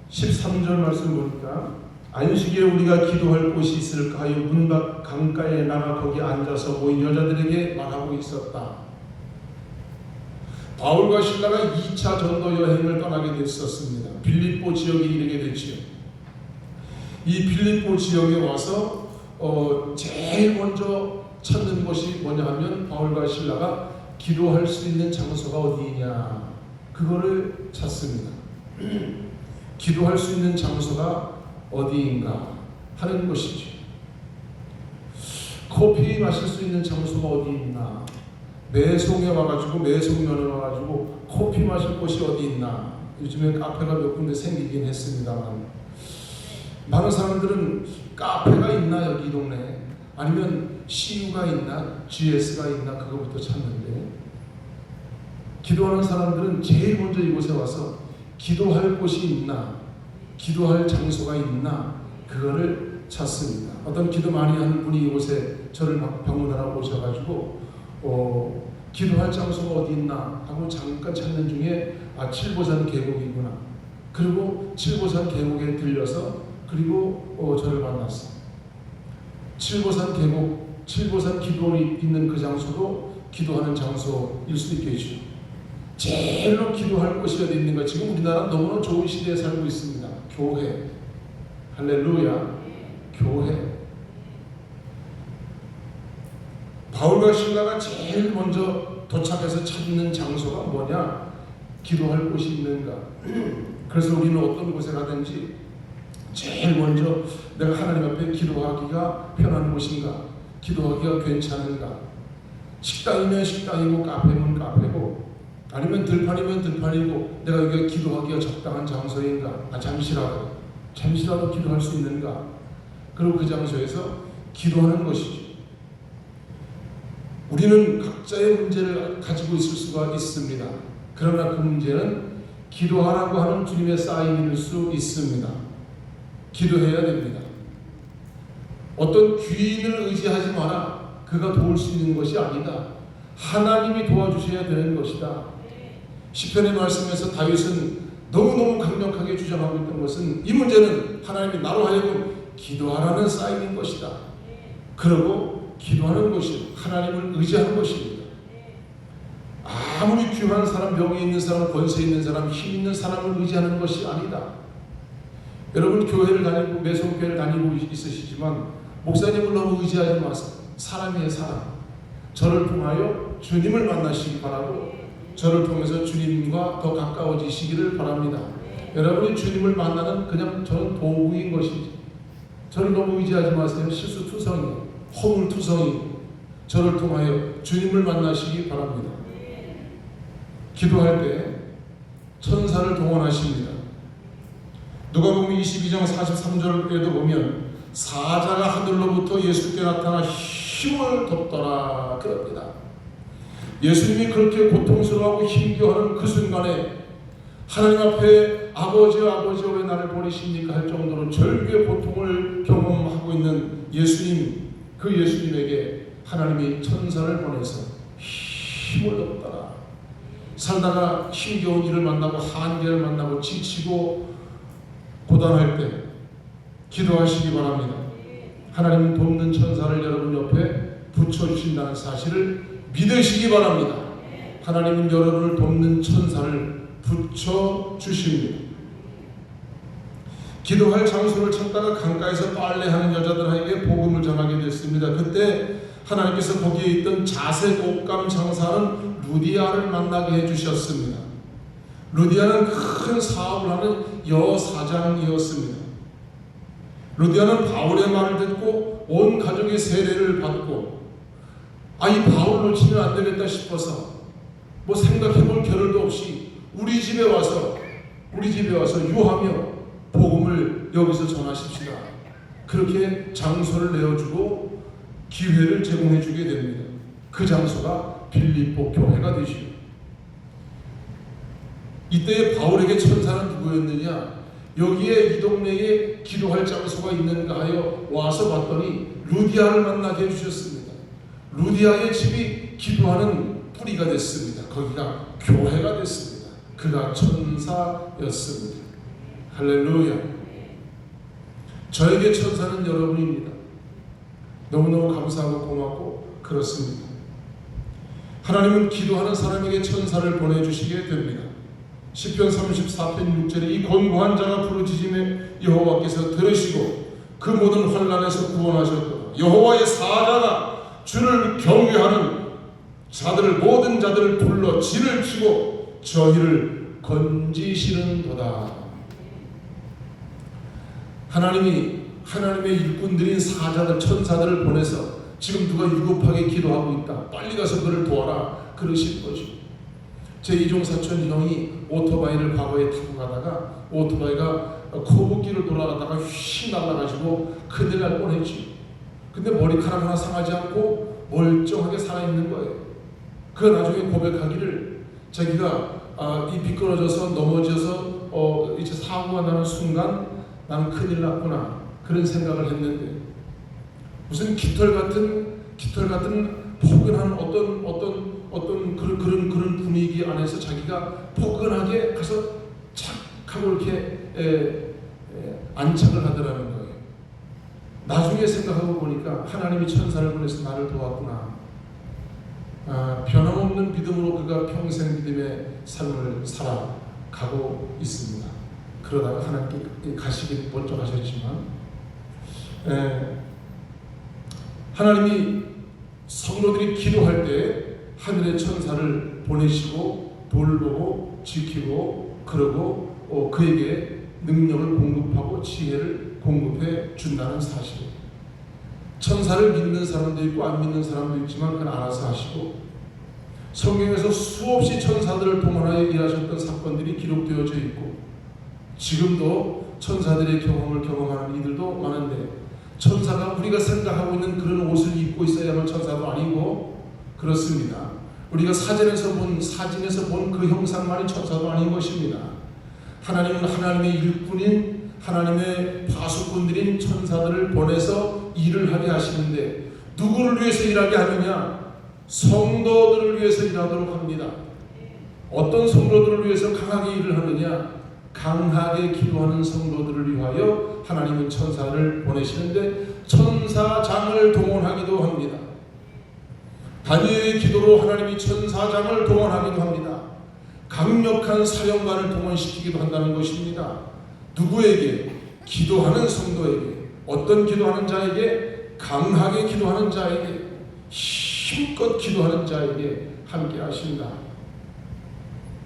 13절 말씀 보니까 안식일에 우리가 기도할 곳이 있을까 하여 문 밖 강가에 나가 거기 앉아서 모인 여자들에게 말하고 있었다. 바울과 실라가 2차 전도 여행을 떠나게 됐었습니다. 빌립보 지역에 이르게 됐지요. 이 빌립보 지역에 와서 제일 먼저 찾는 것이 뭐냐 하면 바울과 실라가 기도할 수 있는 장소가 어디냐, 그거를 찾습니다. 기도할 수 있는 장소가 어디인가 하는 것이죠. 커피 마실 수 있는 장소가 어디 있나, 매송에 와가지고 매송면에 와가지고 커피 마실 곳이 어디 있나. 요즘에 카페가 몇 군데 생기긴 했습니다만 많은 사람들은 카페가 있나 여기 이 동네에, 아니면 CU가 있나 GS가 있나 그거부터 찾는데, 기도하는 사람들은 제일 먼저 이곳에 와서 기도할 곳이 있나, 기도할 장소가 있나, 그거를 찾습니다. 어떤 기도 많이 하는 분이 이곳에 저를 방문하러 오셔가지고 기도할 장소가 어디 있나 하고 잠깐 찾는 중에 칠보산 계곡이구나. 그리고 칠보산 계곡에 들려서 그리고 저를 만났어. 칠보산 계곡, 칠보산 기도원이 있는 그 장소도 기도하는 장소일 수 있겠죠. 제일로 기도할 곳이 어디 있는가. 지금 우리나라 너무나 좋은 시대에 살고 있습니다. 교회. 할렐루야. 교회. 바울과 실라가 제일 먼저 도착해서 찾는 장소가 뭐냐? 기도할 곳이 있는가. 그래서 우리는 어떤 곳에 가든지 제일 먼저 내가 하나님 앞에 기도하기가 편한 곳인가, 기도하기가 괜찮은가. 식당이면 식당이고 카페면 카페고, 아니면 들판이면 들판이고, 내가 여기가 기도하기가 적당한 장소인가. 잠시라도 기도할 수 있는가. 그리고 그 장소에서 기도하는 것이죠. 우리는 각자의 문제를 가지고 있을 수가 있습니다. 그러나 그 문제는 기도하라고 하는 주님의 사인일 수 있습니다. 기도해야 됩니다. 어떤 귀인을 의지하지 마라. 그가 도울 수 있는 것이 아니다. 하나님이 도와주셔야 되는 것이다. 시편의 말씀에서 다윗은 너무너무 강력하게 주장하고 있던 것은, 이 문제는 하나님이 나로 하여금 기도하라는 사인인 것이다. 그러고 기도하는 것이 하나님을 의지하는 것입니다. 아무리 귀한 사람, 명예 있는 사람, 권세 있는 사람, 힘 있는 사람을 의지하는 것이 아니다. 여러분 교회를 다니고 매송교회를 다니고 있으시지만 목사님을 너무 의지하지 마세요. 사람이에요, 사람. 저를 통하여 주님을 만나시기 바라고 저를 통해서 주님과 더 가까워지시기를 바랍니다. 여러분이 주님을 만나는 그냥 저는 도구인 것이지. 저를 너무 의지하지 마세요. 실수투성이, 허물투성이. 저를 통하여 주님을 만나시기 바랍니다. 기도할 때 천사를 동원하십니다. 누가복음 22장 43절에도 보면 사자가 하늘로부터 예수께 나타나 힘을 덮더라 그럽니다. 예수님이 그렇게 고통스러워하고 힘겨워하는 그 순간에 하나님 앞에 아버지여 왜 나를 버리십니까 할 정도로 절규의 고통을 경험하고 있는 예수님, 그 예수님에게 하나님이 천사를 보내서 힘을 덮더라. 살다가 힘겨운 일을 만나고 한계를 만나고 지치고 고단할 때 기도하시기 바랍니다. 하나님은 돕는 천사를 여러분 옆에 붙여주신다는 사실을 믿으시기 바랍니다. 하나님은 여러분을 돕는 천사를 붙여주십니다. 기도할 장소를 찾다가 강가에서 빨래하는 여자들에게 복음을 전하게 됐습니다. 그때 하나님께서 거기에 있던 자색 옷감 장사하는 루디아를 만나게 해주셨습니다. 루디아는 큰 사업을 하는 여사장이었습니다. 루디아는 바울의 말을 듣고 온 가족의 세례를 받고 이 바울 놓치면 안 되겠다 싶어서 뭐 생각해볼 겨를도 없이 우리 집에 와서 유하며 복음을 여기서 전하십시다. 그렇게 장소를 내어주고 기회를 제공해주게 됩니다. 그 장소가 빌립보 교회가 되시오. 이때의 바울에게 천사는 누구였느냐? 여기에 이 동네에 기도할 장소가 있는가 하여 와서 봤더니 루디아를 만나게 해주셨습니다. 루디아의 집이 기도하는 뿌리가 됐습니다. 거기가 교회가 됐습니다. 그가 천사였습니다. 할렐루야. 저에게 천사는 여러분입니다. 너무너무 감사하고 고맙고 그렇습니다. 하나님은 기도하는 사람에게 천사를 보내주시게 됩니다. 시편 34편 6절에 이 곤고한 자가 부르짖음에 여호와께서 들으시고 그 모든 환난에서 구원하셨도다. 여호와의 사자가 주를 경외하는 자들을 모든 자들을 불러 진을 치고 저희를 건지시는도다. 하나님의 일꾼들인 사자들 천사들을 보내서 지금 누가 위급하게 기도하고 있다. 빨리 가서 그를 도와라. 그러신 거죠. 제 이종 사촌 형이 오토바이를 과거에 타고 가다가 오토바이가 코브길을 돌아가다가 휙 날아가지고 큰일 날 뻔했지. 근데 머리카락 하나 상하지 않고 멀쩡하게 살아있는 거예요. 그 나중에 고백하기를 자기가 이 미끄러져서 넘어져서 이제 사고가 나는 순간 나는 큰일 났구나 그런 생각을 했는데 무슨 깃털 같은 포근한 어떤 그런 분위기 안에서 자기가 포근하게 가서 착 하고 이렇게 안착을 하더라는 거예요. 나중에 생각하고 보니까 하나님이 천사를 보내서 나를 도왔구나. 변함없는 믿음으로 그가 평생 믿음의 삶을 살아가고 있습니다. 그러다가 하나님께 가시길 먼저 가셨지만 하나님이 성도들이 기도할 때 하늘의 천사를 보내시고 돌보고 지키고 그러고 그에게 능력을 공급하고 지혜를 공급해 준다는 사실. 천사를 믿는 사람도 있고 안 믿는 사람도 있지만 그건 알아서 하시고 성경에서 수없이 천사들을 동원하여 일하셨던 사건들이 기록되어져 있고 지금도 천사들의 경험을 경험하는 이들도 많은데 천사가 우리가 생각하고 있는 그런 옷을 입고 있어야만 천사도 아니고 그렇습니다. 우리가 사진에서 본 그 형상만이 천사도 아닌 것입니다. 하나님은 하나님의 일꾼인 하나님의 파수꾼들인 천사들을 보내서 일을 하게 하시는데 누구를 위해서 일하게 하느냐? 성도들을 위해서 일하도록 합니다. 어떤 성도들을 위해서 강하게 일을 하느냐? 강하게 기도하는 성도들을 위하여 하나님은 천사를 보내시는데 천사장을 동원하기도 합니다. 다니엘의 기도로 하나님이 천사장을 동원하기도 합니다. 강력한 사령관을 동원시키기도 한다는 것입니다. 누구에게? 기도하는 성도에게. 어떤 기도하는 자에게? 강하게 기도하는 자에게, 힘껏 기도하는 자에게 함께 하신다.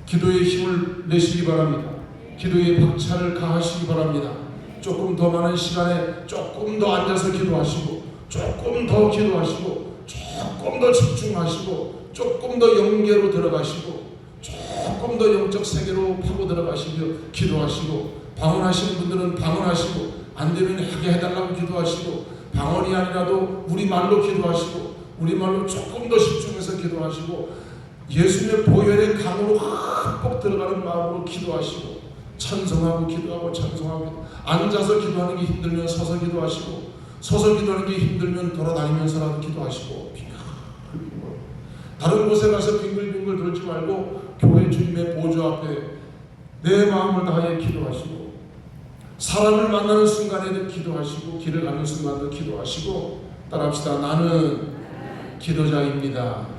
기도에 힘을 내시기 바랍니다. 기도에 박차를 가하시기 바랍니다. 조금 더 많은 시간에 조금 더 앉아서 기도하시고, 조금 더 기도하시고, 조금 더 집중하시고, 조금 더 영계로 들어가시고, 조금 더 영적 세계로 파고 들어가시며 기도하시고, 방언하시는 분들은 방언하시고, 안 되면 하게 해달라고 기도하시고, 방언이 아니라도 우리말로 기도하시고, 우리말로 조금 더 집중해서 기도하시고, 예수님의 보혈의 강으로 흠뻑 들어가는 마음으로 기도하시고, 찬송하고 기도하고 찬송하고, 앉아서 기도하는 게 힘들면 서서 기도하시고, 서서 기도하는 게 힘들면 돌아다니면서라도 기도하시고, 다른 곳에 가서 빙글빙글 돌지 말고 교회 주님의 보좌 앞에 내 마음을 다해 기도하시고, 사람을 만나는 순간에도 기도하시고, 길을 가는 순간도 기도하시고, 따라합시다. 나는 기도자입니다.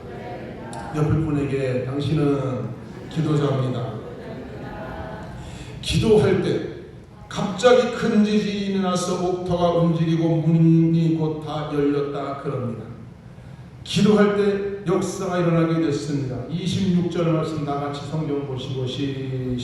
옆에 분에게 당신은 기도자입니다. 기도할 때 갑자기 큰 지진이 나서 옥터가 움직이고 문이 곧 다 열렸다 그럽니다. 기도할 때 역사가 일어나게 됐습니다. 26절 말씀 나같이 성경 보시고 시작.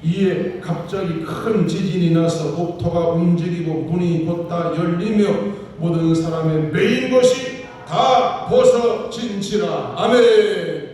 이에 갑자기 큰 지진이 나서 옥토가 움직이고 문이 곧 다 열리며 모든 사람의 매인 것이 다 벗어진지라. 아멘.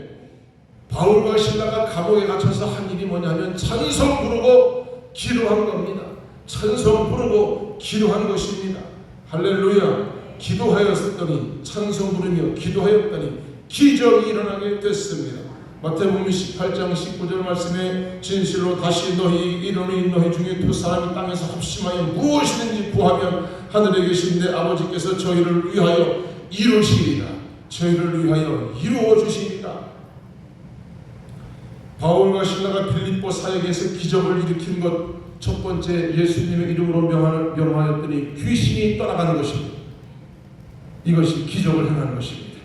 바울과 실라가 감옥에 갇혀서 한 일이 뭐냐면 찬송 부르고 기도한 겁니다. 찬송 부르고 기도한 것입니다. 할렐루야. 기도하였더니, 찬송 부르며 기도하였더니 기적이 일어나게 됐습니다. 마태복음 18장 19절 말씀에 진실로 다시 너희 이르노니 너희 중에 두 사람이 땅에서 합심하여 무엇이든지 구하면 하늘에 계신데 아버지께서 저희를 위하여 이루시리라. 저희를 위하여 이루어 주시리라. 바울과 실라가 빌립보 사역에서 기적을 일으킨 것 첫 번째, 예수님의 이름으로 명하였더니 귀신이 떠나가는 것입니다. 이것이 기적을 행하는 것입니다.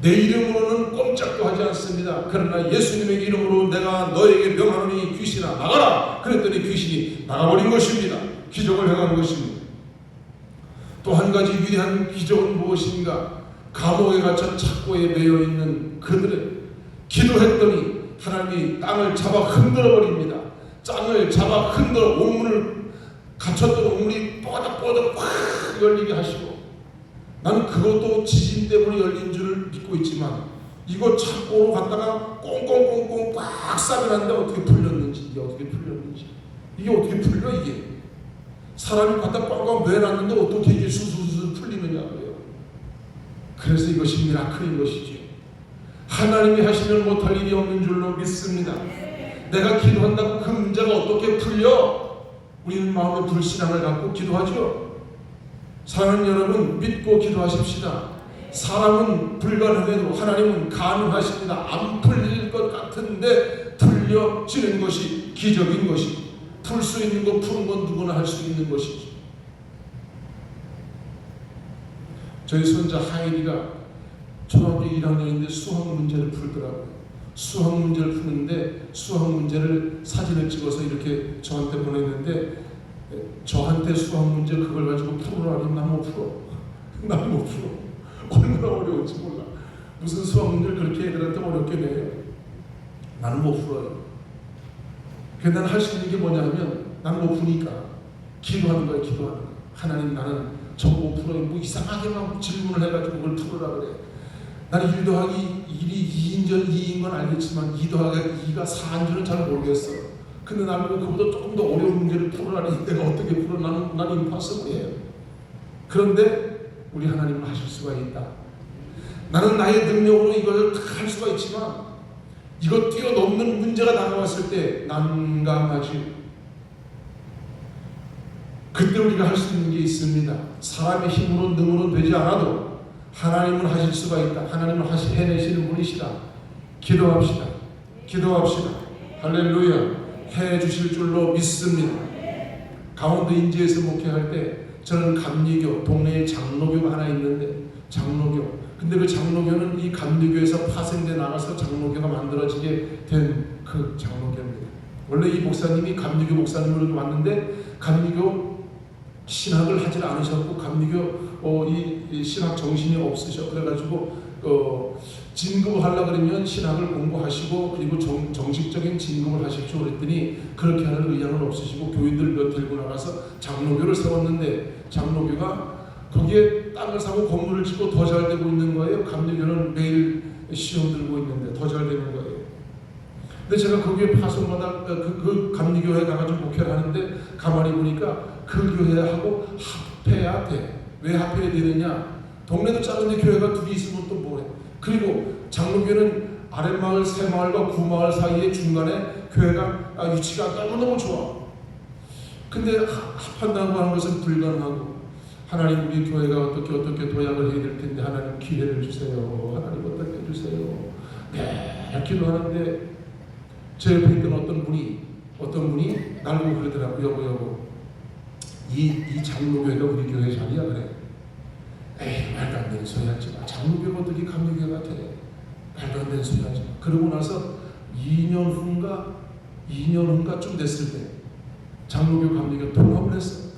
내 이름으로는 꼼짝도 하지 않습니다. 그러나 예수님의 이름으로 내가 너에게 명하노니 귀신아 나가라. 그랬더니 귀신이 나가버린 것입니다. 기적을 행하는 것입니다. 또 한 가지 위대한 기적은 무엇인가? 감옥에 갇혀 착고에 매여 있는 그들을 기도했더니 하나님이 땅을 잡아 흔들어 버립니다. 땅을 잡아 흔들어 온문을 갇혔던 온문이 뽀득뽀득 확 열리게 하시고, 나는 그것도 지진 때문에 열린 줄을 믿고 있지만 이거 착고로 갔다가 꽁꽁꽁꽁 꽉 싸게 났는데 어떻게 풀렸는지, 이게 어떻게 풀려 이게. 사람이 갖다 꽝꽝 매놨는데 어떻게 이게 수수수 풀리느냐고요. 그래서 이것이 미라클인 것이죠. 하나님이 하시면 못할 일이 없는 줄로 믿습니다. 내가 기도한다고 그 문제가 어떻게 풀려? 우리는 마음의 불신앙을 갖고 기도하죠. 사랑하는 여러분, 믿고 기도하십시다. 사람은 불가능해도 하나님은 가능하십니다. 안 풀릴 것 같은데 풀려지는 것이 기적인 것이죠. 풀 수 있는 거 푸는 건 누구나 할 수 있는 것이죠. 저희 손자 하일이가 초등학교 1학년인데 수학 문제를 풀더라고요. 수학 문제를 푸는데 수학 문제를 사진을 찍어서 이렇게 저한테 보냈는데, 저한테 수학 문제 그걸 가지고 풀으라니 난 못 풀어. 난 못 풀어. 얼마나 어려운지 몰라. 무슨 수학 문제를 그렇게 애들한테 어렵게 내요. 나는 못 풀어요. 그래서 나는 할 수 있는 게 뭐냐 하면, 나는 못 푸니까 기도하는 거야. 기도하는 거야. 하나님, 나는 저거 못 풀어요. 뭐 이상하게 막 질문을 해가지고 그걸 풀으라 그래. 나는 1 더하기 1이 2인 건 알겠지만 2 더하기 2가 4인 줄은 잘 모르겠어. 근데 나는 그보다 조금 더 어려운 문제를 풀으라니 내가 어떻게 풀어? 나는 임파서블이에요. 그런데 우리 하나님은 하실 수가 있다. 나는 나의 능력으로 이걸 할 수가 있지만 이거 뛰어넘는 문제가 다가왔을 때 난감하지. 그때 우리가 할 수 있는 게 있습니다. 사람의 힘으로 능으로 되지 않아도 하나님은 하실 수가 있다. 하나님은 해내시는 분이시다. 기도합시다. 기도합시다. 할렐루야. 해주실 줄로 믿습니다. 강원도 인제에서 목회할 때 저는 감리교, 동네에 장로교가 하나 있는데, 장로교. 근데 그 장로교는 이 감리교에서 파생돼 나가서 장로교가 만들어지게 된 그 장로교입니다. 원래 이 목사님이 감리교 목사님으로 왔는데 감리교 신학을 하질 않으셨고 감리교 이 신학 정신이 없으셔. 그래가지고 진급을 하려고 그러면 신학을 공부하시고 그리고 정식적인 진급을 하십시오 그랬더니 그렇게 하는 의향은 없으시고 교인들 몇 들고 나가서 장로교를 세웠는데 장로교가 거기에 땅을 사고 건물을 짓고 더 잘 되고 있는 거예요. 감리교는 매일 시험 들고 있는데 더 잘 되는 거예요. 근데 제가 거기에 파송마다 그 감리교회에 가가지고 목회를 하는데 가만히 보니까 그 교회하고 합해야 돼. 왜 합해야 되느냐? 동네도 작은데 교회가 두 개 있으면 또 뭐해? 그리고 장로교는 아랫마을, 새마을과 구마을 사이에 중간에 교회가 위치가 너무너무 좋아. 근데 합한다고 하는 것은 불가능하고 하나님 우리 교회가 어떻게 도약을 해야 될 텐데 하나님 기회를 주세요. 하나님 어떻게 해주세요. 네, 기도하는데 제 옆에 있던 어떤 분이 날 보고 그러더라고요. 여보 이 장로교회가 우리 교회 자리야 그래. 에이 말도 안 되는 소리 하지 마. 장로교가 어떻게 감리교회 같아. 말도 안 되는 소리 하지 마. 그러고 나서 2년 후인가 좀 됐을 때 장로교 감리교 통합을 했어.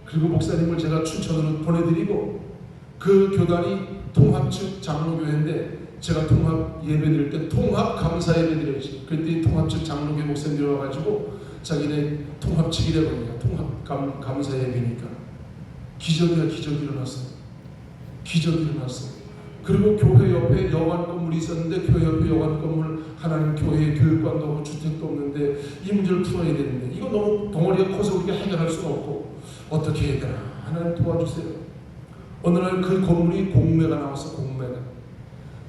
그리고 목사님을 제가 춘천으로 보내드리고 그 교단이 통합 측 장로교회인데 제가 통합 예배 드릴 때 통합 감사 예배 드렸지. 그랬더니 통합 측 장로교 목사님들이 와가지고 자기네 통합 측이라고 통합 감사 예배니까 기적이 일어났어요. 기적이 일어났어요. 그리고 교회 옆에 여관 건물이 있었는데 교회 옆에 여관 건물 하나님 교회에 교육관도 없고 주택도 없는데 이 문제를 풀어야 되는데 이거 너무 덩어리가 커서 우리가 해결할 수가 없고 어떻게 해야 되나 하나님 도와주세요. 어느 날 그 건물이 공매가 나왔어. 공매가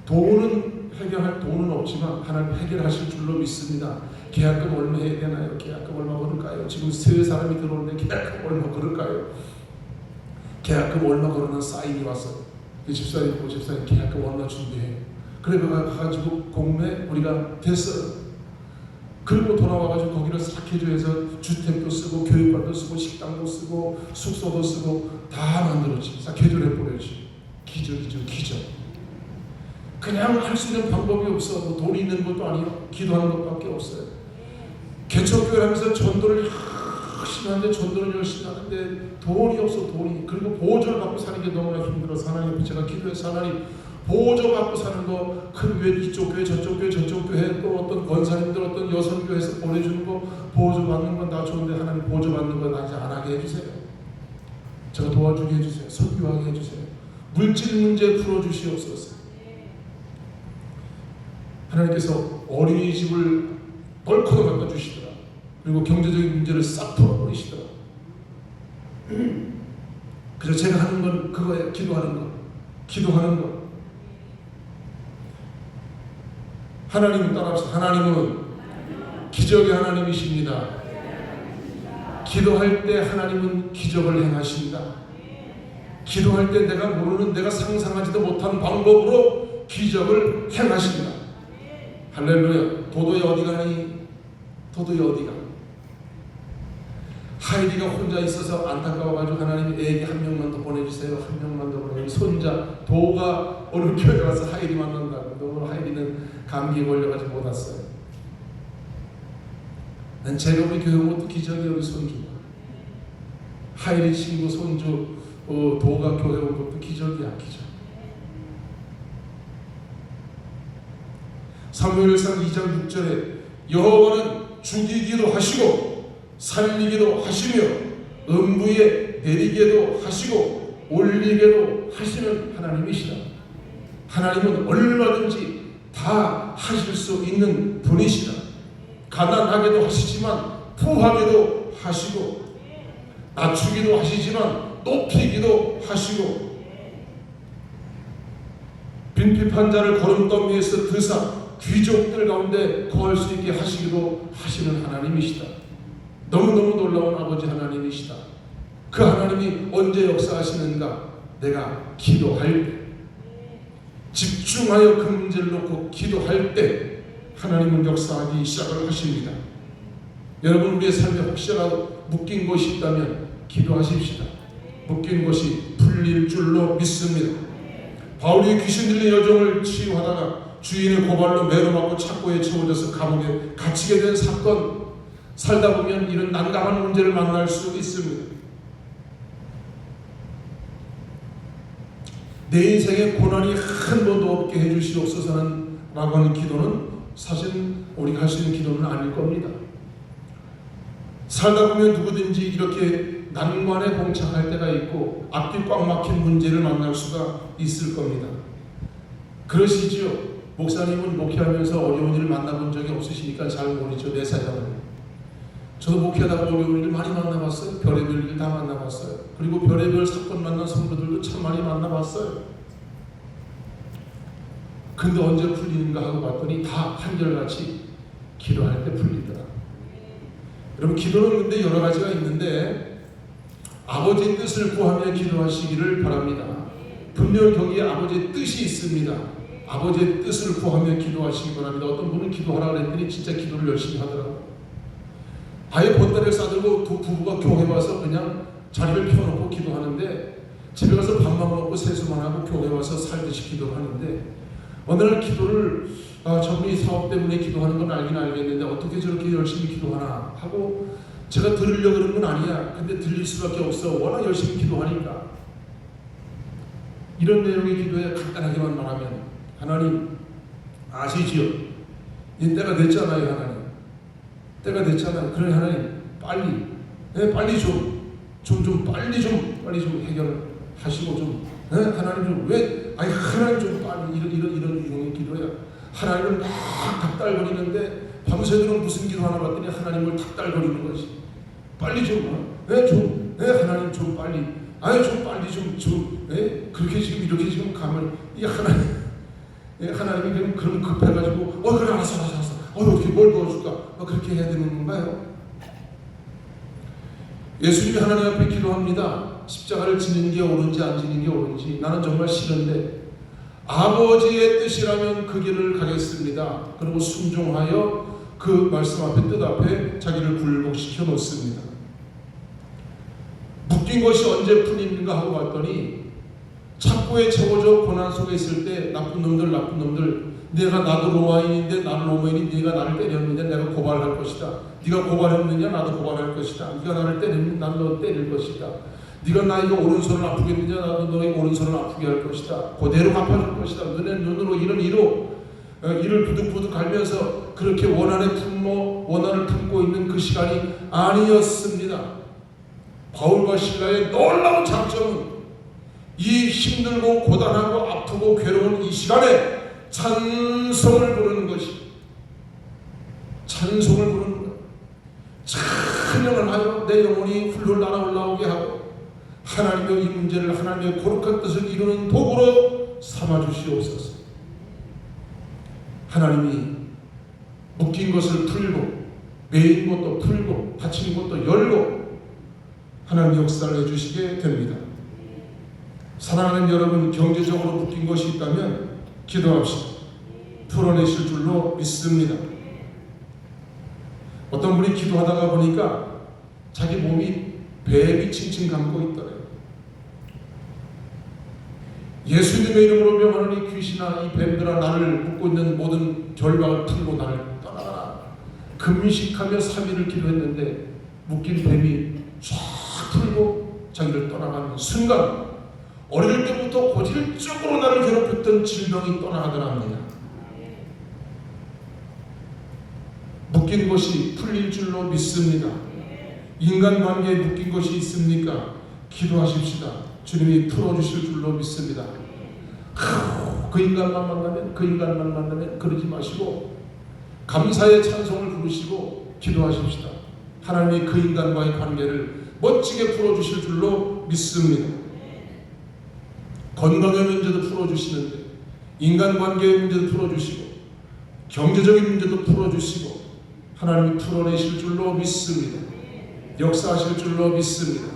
돈은 해결할 돈은 없지만 하나님 해결하실 줄로 믿습니다. 계약금 얼마 해야 되나요? 계약금 얼마 걸을까요? 지금 세 사람이 들어오는데 계약금 얼마 걸을까요? 계약금 얼마 걸으면 사인이 왔어요. 그 집사님 보고 집사님 계약금 얼마 준비해요. 그래 가가지고 공매 우리가 됐어요. 그리고 돌아와가지고 거기를 싹해줘서 주택도 쓰고 교육관도 쓰고 식당도 쓰고 숙소도 쓰고 다 만들었지. 싹해줘를 해버렸지. 기적이죠. 기적. 그냥 할 수 있는 방법이 없어. 뭐 돈이 있는 것도 아니고 기도하는 것밖에 없어요. 개척교회를 하면서 전도를 열심히 하는데 전도를 열심히 하는데 돈이 없어. 돈이. 그리고 보조를 받고 사는 게 너무나 힘들어서 하나님 앞에 제가 기도해서 하나님 보조 받고 사는 거 큰 교회 이쪽 교회 저쪽 교회 또 어떤 권사님들 어떤 여성교회에서 보내주는 거 보조 받는 건 다 좋은데 하나님 보조 받는 건 나 이제 안 하게 해주세요. 제가 도와주게 해주세요. 선교하게 해주세요. 물질 문제 풀어주시옵소서. 하나님께서 어린이집을 벌컥 갖다 주시더라. 그리고 경제적인 문제를 싹 풀어버리시더라. 그래서 제가 하는 건 그거예요. 기도하는 것. 하나님은 따라합시다. 하나님은 기적의 하나님이십니다. 기도할 때 하나님은 기적을 행하신다. 기도할 때 내가 모르는 내가 상상하지도 못한 방법으로 기적을 행하신다. 할렐루야. 도도야 어디 가니? 도도야 어디가? 하이리가 혼자 있어서 안타까워가지고 하나님 애기 한 명만 더 보내주세요. 한 명만 더 보내주세요. 손자 도가 오늘 교회 가서 하이리 만난다고. 오늘 하이리는 감기에 걸려가지고 못 왔어요. 난 제가 우리 교회 모두 기적이 우리 손주가 하이리 친구 손주 도가 교회 온 것도 기적이야. 기적. 사무엘상 2장 6절에 여호와는 죽이기도 하시고 살리기도 하시며 음부에 내리게도 하시고 올리게도 하시는 하나님이시다. 하나님은 얼마든지 다 하실 수 있는 분이시다. 가난하게도 하시지만 부하게도 하시고 낮추기도 하시지만 높이기도 하시고 빈핍한 자를 거름더미에서 드사 귀족들 가운데 거할 수 있게 하시기도 하시는 하나님이시다. 너무너무 놀라운 아버지 하나님이시다. 그 하나님이 언제 역사하시는가? 내가 기도할 때 집중하여 그 문제를 놓고 기도할 때 하나님은 역사하기 시작을 하십니다. 여러분 우리의 삶에 혹시라도 묶인 것이 있다면 기도하십시다. 묶인 것이 풀릴 줄로 믿습니다. 바울이 귀신 들린 여종을 치유하다가 주인의 고발로 매로맞고 착고에 채워져서 감옥에 갇히게 된 사건, 살다 보면 이런 난감한 문제를 만날 수 있습니다. 내 인생에 고난이 한 번도 없게 해주시옵소서는 라고 하는 기도는 사실 우리가 할 수 있는 기도는 아닐 겁니다. 살다 보면 누구든지 이렇게 난관에 봉착할 때가 있고 앞뒤 꽉 막힌 문제를 만날 수가 있을 겁니다. 그러시지요. 목사님은 목회하면서 어려운 일을 만나본 적이 없으시니까 잘 모르죠. 내 사정을. 저도 목회하다가 어려운 일 많이 만나봤어요. 별의별 일 다 만나봤어요. 그리고 별의별 사건 만난 성도들도 참 많이 만나봤어요. 근데 언제 풀리는가 하고 봤더니 다 한결같이 기도할 때 풀리더라. 여러분, 기도는 근데 여러 가지가 있는데 아버지의 뜻을 구하며 기도하시기를 바랍니다. 분명 거기에 아버지의 뜻이 있습니다. 아버지의 뜻을 구하며 기도하시기 바랍니다. 어떤 분은 기도하라 그랬더니 진짜 기도를 열심히 하더라고요. 아예 보따리를 싸들고 두 부부가 교회 와서 그냥 자리를 펴놓고 기도하는데 집에 가서 밥만 먹고 세수만 하고 교회 와서 살듯이 기도하는데 어느 날 기도를 저분이 사업 때문에 기도하는 건 알긴 알겠는데 어떻게 저렇게 열심히 기도하나 하고 제가 들으려고 그런 건 아니야. 근데 들릴 수밖에 없어. 워낙 열심히 기도하니까. 이런 내용의 기도에 간단하게만 말하면 하나님 아시지요? 이 때가 됐잖아요. 하나님 때가 됐잖아요. 그러니 하나님 빨리 빨리 좀 빨리 좀 해결하시고 좀 하나님 좀 왜 하나님 좀 빨리 이런 유형의 기도야. 하나님은 막 닥달거리는데 밤새도록 무슨 기도 하나 봤더니 하나님을 닥달거리는 것이 빨리 하나님 좀 빨리 좀 빨리 좀 그렇게 지금 이렇게 지금 가면 이 하나님이 그럼 급해가지고 그래 알았어 어떻게 뭘 도와줄까 그렇게 해야 되는 건가요? 예수님이 하나님 앞에 기도합니다. 십자가를 지는 게 옳은지 안 지는 게 옳은지 나는 정말 싫은데 아버지의 뜻이라면 그 길을 가겠습니다. 그리고 순종하여 그 말씀 앞에 뜻 앞에 자기를 굴복시켜 놓습니다. 묶인 것이 언제 풀리는가 하고 봤더니 착고에 채워져 고난 속에 있을 때 나쁜 놈들 내가 나도 로마인인데 나는 로마인이 네가 나를 때렸는데 내가 고발할 것이다. 네가 고발했느냐 나도 고발할 것이다. 네가 나를 때리면 나는 너 때릴 것이다. 네가 나에게 오른손을 아프게 했느냐 나도 너에게 오른손을 아프게 할 것이다. 그대로 갚아줄 것이다. 너네 눈으로 이런 이를 부득부득 갈면서 그렇게 원한을 품고 있는 그 시간이 아니었습니다. 바울과 실라의 놀라운 장점은 이 힘들고 고단하고 아프고 괴로운 이 시간에 찬송을 부르는 것이 찬송을 부르는 것. 찬양을 하여 내 영혼이 훌훌 날아올라오게 하고 하나님의 이 문제를 하나님의 거룩한 뜻을 이루는 도구로 삼아주시옵소서. 하나님이 묶인 것을 풀고 매인 것도 풀고 닫힌 것도 열고 하나님 역사를 해주시게 됩니다. 사랑하는 여러분, 경제적으로 묶인 것이 있다면 기도합시다. 풀어내실 줄로 믿습니다. 어떤 분이 기도하다가 보니까 자기 몸이 뱀이 칭칭 감고 있더래요. 예수님의 이름으로 명하노니 귀신아 이 뱀들아 나를 묶고 있는 모든 결박을 풀고 나를 떠나가라. 금식하며 3일을 기도했는데 묶인 뱀이 쫙 풀고 자기를 떠나가는 순간 어릴 때부터 고질적으로 나를 괴롭혔던 질병이 떠나가더랍니다. 묶인 것이 풀릴 줄로 믿습니다. 인간관계에 묶인 것이 있습니까? 기도하십시다. 주님이 풀어주실 줄로 믿습니다. 그 인간만 만나면 그러지 마시고 감사의 찬송을 부르시고 기도하십시다. 하나님이 그 인간과의 관계를 멋지게 풀어주실 줄로 믿습니다. 건강의 문제도 풀어주시는데 인간관계의 문제도 풀어주시고 경제적인 문제도 풀어주시고 하나님이 풀어내실 줄로 믿습니다. 역사하실 줄로 믿습니다.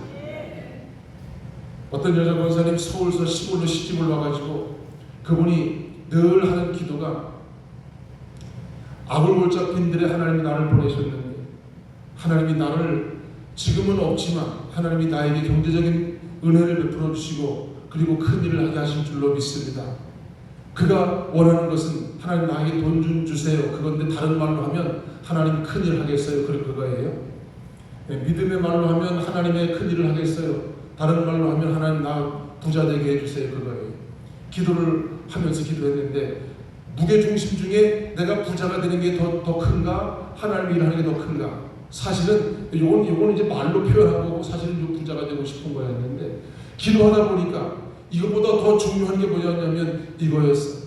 어떤 여자 권사님 서울서 시골로 시집을 와가지고 그분이 늘 하는 기도가 아불골짝 빈들에 하나님이 나를 보내셨는데 하나님이 나를 지금은 없지만 하나님이 나에게 경제적인 은혜를 베풀어 주시고 그리고 큰 일을 하게 하실 줄로 믿습니다. 그가 원하는 것은 하나님 나에게 돈 좀 주세요. 그건데 다른 말로 하면 하나님 큰 일 하겠어요. 그거예요. 믿음의 말로 하면 하나님의 큰 일을 하겠어요. 다른 말로 하면 하나님 나 부자 되게 해주세요. 그거예요. 기도를 하면서 기도했는데 무게중심 중에 내가 부자가 되는 게 더 큰가? 하나님을 일하는 게 더 큰가? 사실은 요건 이제 말로 표현하고 사실은 좀 부자가 되고 싶은 거였는데 기도하다 보니까 이것보다 더 중요한 게 뭐였냐면 이거였어.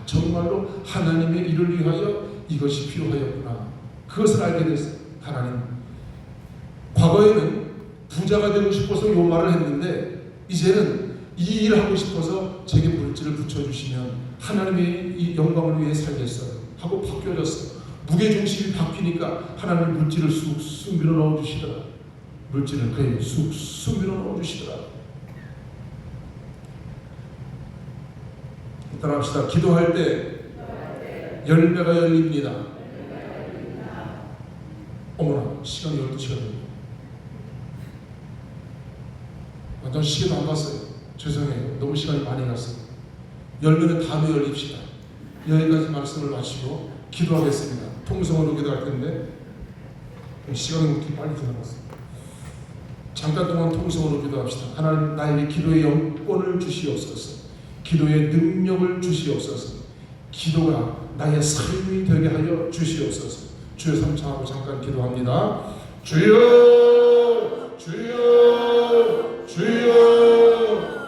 정말로 하나님의 일을 위하여 이것이 필요하였구나. 그것을 알게 됐어요. 하나님. 과거에는 부자가 되고 싶어서 요 말을 했는데 이제는 이 일을 하고 싶어서 제게 물질을 붙여주시면 하나님의 이 영광을 위해 살겠어요 하고 바뀌어졌어요. 무게중심이 바뀌니까 하나님 물질을 쑥쑥 밀어 넣어주시더라. 물질을 그에 쑥쑥 밀어 넣어주시더라. 따라합시다. 기도할 때 열매가 열립니다. 어머나, 시간이 12시간입니다. 난 시계도 안 봤어요. 죄송해요. 너무 시간이 많이 갔어요. 열매는 다음에 열립시다. 여기까지 말씀을 마치고 기도하겠습니다. 통성으로 기도할 텐데 시간이 어떻게 빨리 지나갔어요. 잠깐 동안 통성으로 기도합시다. 하나님, 나에게 기도의 영권을 주시옵소서. 기도의 능력을 주시옵소서. 기도가 나의 삶이 되게 하여 주시옵소서. 주여 삼창하고 잠깐 기도합니다. 주여, 주여, 주여.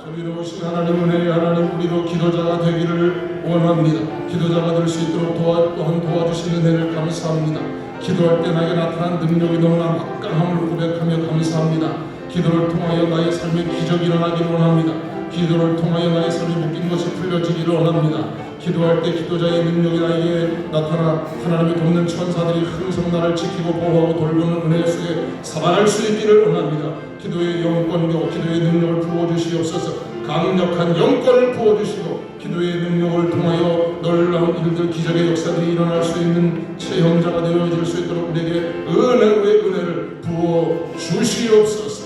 정의로우신 하나님, 은혜의 하나님, 우리도 기도자가 되기를 원합니다. 기도자가 될 수 있도록 또한 도와주시는 은혜를 감사합니다. 기도할 때 나에게 나타난 능력이 너무나 막강함을 고백하며 감사합니다. 기도를 통하여 나의 삶에 기적이 일어나기를 원합니다. 기도를 통하여 나의 삶이 묶인 것이 풀려지기를 원합니다. 기도할 때 기도자의 능력이 나에게 나타나 하나님의 돕는 천사들이 항상 나를 지키고 보호하고 돌보는 은혜 속에 살아갈 수 있기를 원합니다. 기도의 영권과 기도의 능력을 부어주시옵소서. 강력한 영권을 부어주시고 기도의 능력을 통하여 놀라운 일들, 기적의 역사들이 일어날 수 있는 체험자가 되어질 수 있도록 우리에게 은혜의 은혜를 부어주시옵소서.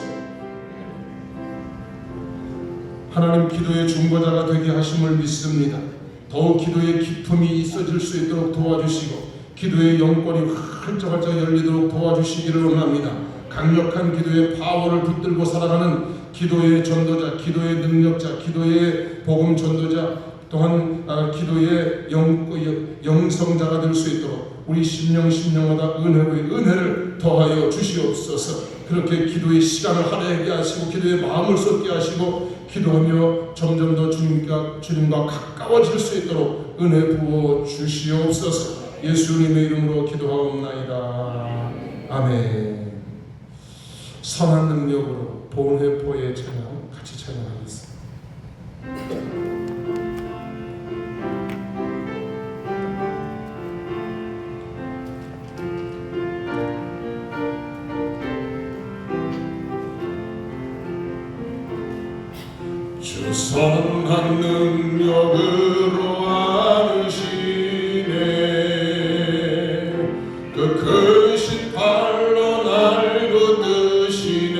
하나님, 기도의 중보자가 되게 하심을 믿습니다. 더욱 기도의 기품이 있어질 수 있도록 도와주시고 기도의 영권이 활짝활짝 열리도록 도와주시기를 원합니다. 강력한 기도의 파워를 붙들고 살아가는 기도의 전도자, 기도의 능력자, 기도의 복음 전도자, 또한 기도의 영성자가 될 수 있도록 우리 심령마다 은혜를 더하여 주시옵소서. 그렇게 기도의 시간을 할애하게 하시고 기도의 마음을 쏟게 하시고 기도하며 점점 더 주님과 가까워질 수 있도록 은혜 부어 주시옵소서. 예수님의 이름으로 기도하옵나이다. 아멘. 선한 능력으로 보혜포의 찬양 같이 찬양하겠습니다. 주 선한 능력으로 안으시네. 그 크신 발로 날 붙드시네.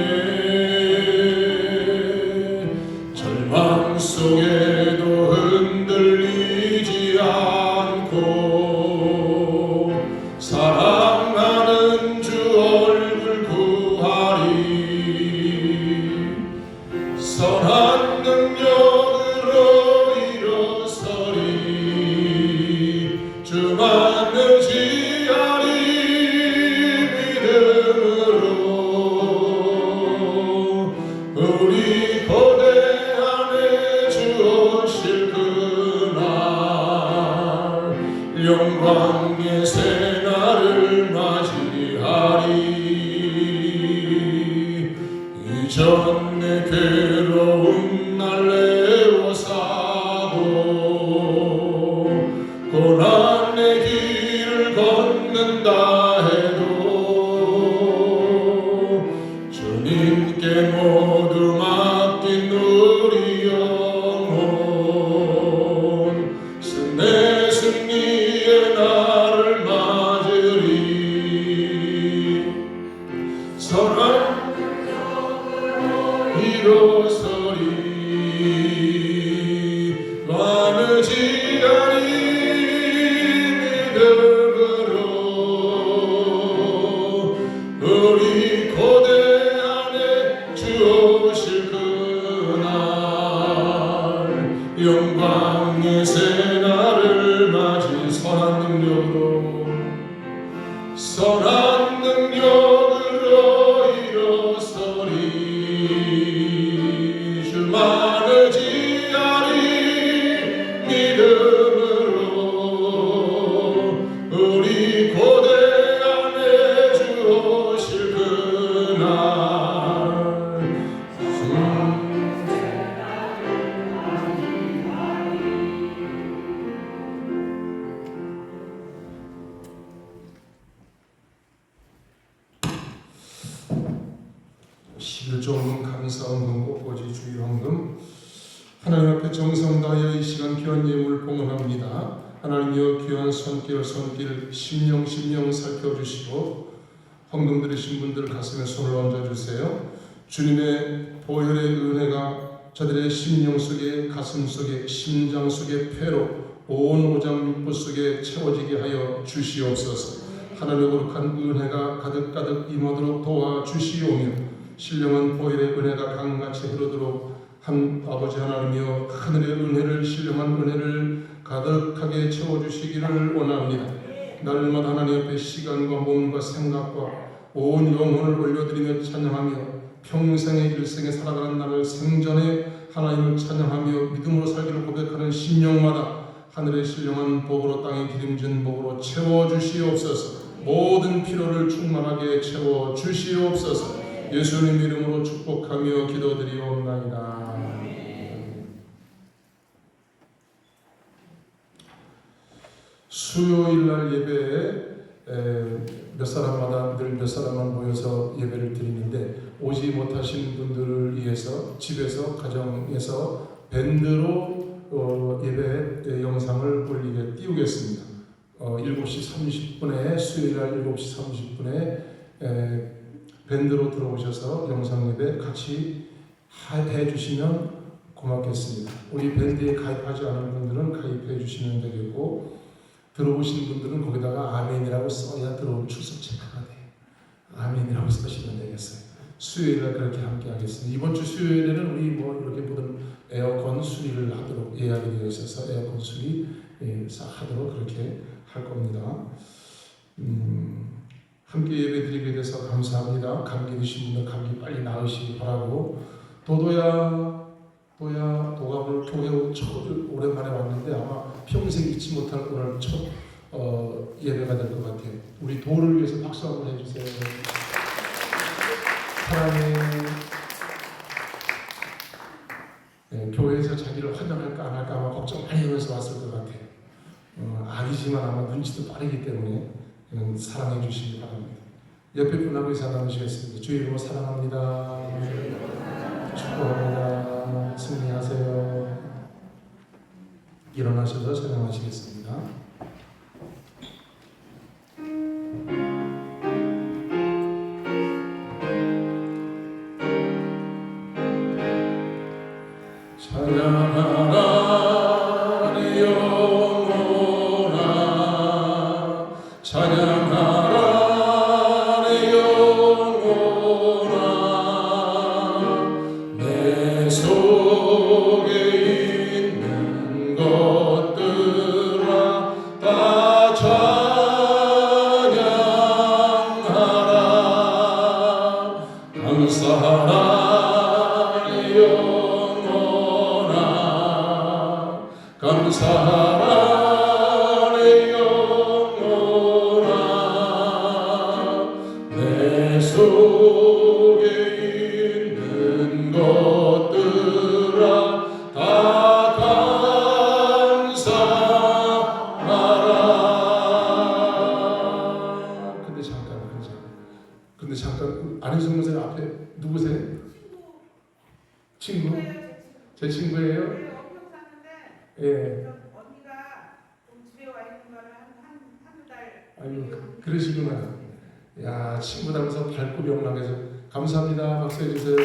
절망 속에도 흔들리지 않고 사랑하는 주 얼굴 구하리. 선한 능력으로 일어서리. 주만 의지하리. 믿음으로 우리 고대 안에 주 오실 그날 영광의 새날을 맞이하리. 이전 내 괴로운 날 애워싸고 고난 내 길을 걷는다 해도 주님께 모두 맡긴 우리 영혼 내 승리의 날을 맞으리. 선한 일어서리. 많으지 아니 믿음으로 능력으로 선한 능력으로 일어서리 주만을 지하리 믿음으로 우리 고대 안에 주 오실 그날 십일조금 감사헌금 꽃꽂이 주일헌금 하나님 앞에 정성 다하여 이 시간 귀한 예물 봉헌합니다. 하나님여 귀한 손길 심령 살펴주시고 헌금 드리신 분들 가슴에 손을 얹어주세요. 주님의 보혈의 은혜가 저들의 심령 속에 가슴 속에 심장 속에 폐로 온 오장육부 속에 채워지게 하여 주시옵소서. 하나님의 거룩한 은혜가 가득가득 임하도록 도와주시오며 신령한 보혈의 은혜가 강같이 흐르도록 한 아버지 하나님이여 하늘의 은혜를 신령한 은혜를 가득하게 채워주시기를 원합니다. 날마다 하나님 앞에 시간과 몸과 생각과 온 영혼을 올려드리며 찬양하며 평생의 일생에 살아가는 나를 생전에 하나님을 찬양하며 믿음으로 살기를 고백하는 심령마다 하늘의 신령한 복으로 땅에 기름진 복으로 채워주시옵소서. 모든 필요를 충만하게 채워주시옵소서. 예수님 이름으로 축복하며 기도드리옵나이다. 수요일날 예배에 몇 사람마다 늘 몇 사람만 모여서 예배를 드리는데 오지 못하신 분들을 위해서 집에서 가정에서 밴드로 예배 영상을 올리게 띄우겠습니다. 7시 30분에 수요일날 7시 30분에 밴드로 들어오셔서 영상 예배 같이 해주시면 고맙겠습니다. 우리 밴드에 가입하지 않은 분들은 가입해 주시면 되겠고 들어오신 분들은 거기다가 아멘이라고 써야 들어온 출석 체크가 돼요. 아멘이라고 쓰시면 되겠어요. 수요일날 그렇게 함께 하겠습니다. 이번 주 수요일에는 우리 이렇게 모든 에어컨 수리를 하도록 예약이 되어 있어서 에어컨 수리 하도록 그렇게 할 겁니다. 함께 예배드리게 돼서 감사합니다. 감기 드신 분들 감기 빨리 나으시기 바라고. 도가을 교회 오랜만에 왔는데 아마 평생 잊지 못할 오늘 첫 예배가 될 것 같아요. 우리 도를 위해서 박수 한번 해주세요. 사랑해. 교회에서 자기를 환영할까 안 할까 아마 걱정 많이 하면서 왔을 것 같아요. 아기지만 아마 눈치도 빠르기 때문에 사랑해 주시기 바랍니다. 옆에 분하고 인사 나누시겠습니다. 주의 이름으로 사랑합니다. 축복합니다. 승리하세요. 일어나셔서 찬양하시겠습니다. 찬양하라 내 영혼아 찬양하라 내 영혼아 내 속에 있는 것들아 다 찬양하라 감사하라 내 영혼아 감사하라 내 영혼아 내 속에 있는 것들아 다 감사하라. 근데 잠깐 안희정 선생 앞에 누구세요? 친구? 제 친구예요? 엄청 샀는데 예. 언니가 좀 집에 와 있는 거를 한두 달. 아유 그러시구나. 야 친구 닮아서 밝고 명랑해서 감사합니다. 박수해 주세요.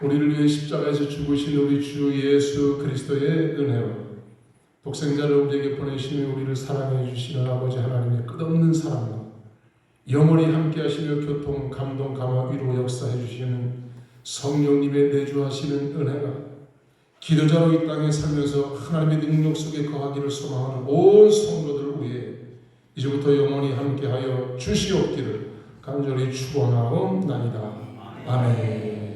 우리를 위해 십자가에서 죽으신 우리 주 예수 그리스도의 은혜로 독생자를 우리에게 보내시며 우리를 사랑해 주시는 아버지 하나님의 끝없는 사랑과 영원히 함께 하시며 교통, 감동, 감화, 위로 역사해 주시는 성령님의 내주하시는 은혜가 기도자로 이 땅에 살면서 하나님의 능력 속에 거하기를 소망하는 온 성도들 위해 이제부터 영원히 함께하여 주시옵기를 간절히 축원하옵나이다. 아멘.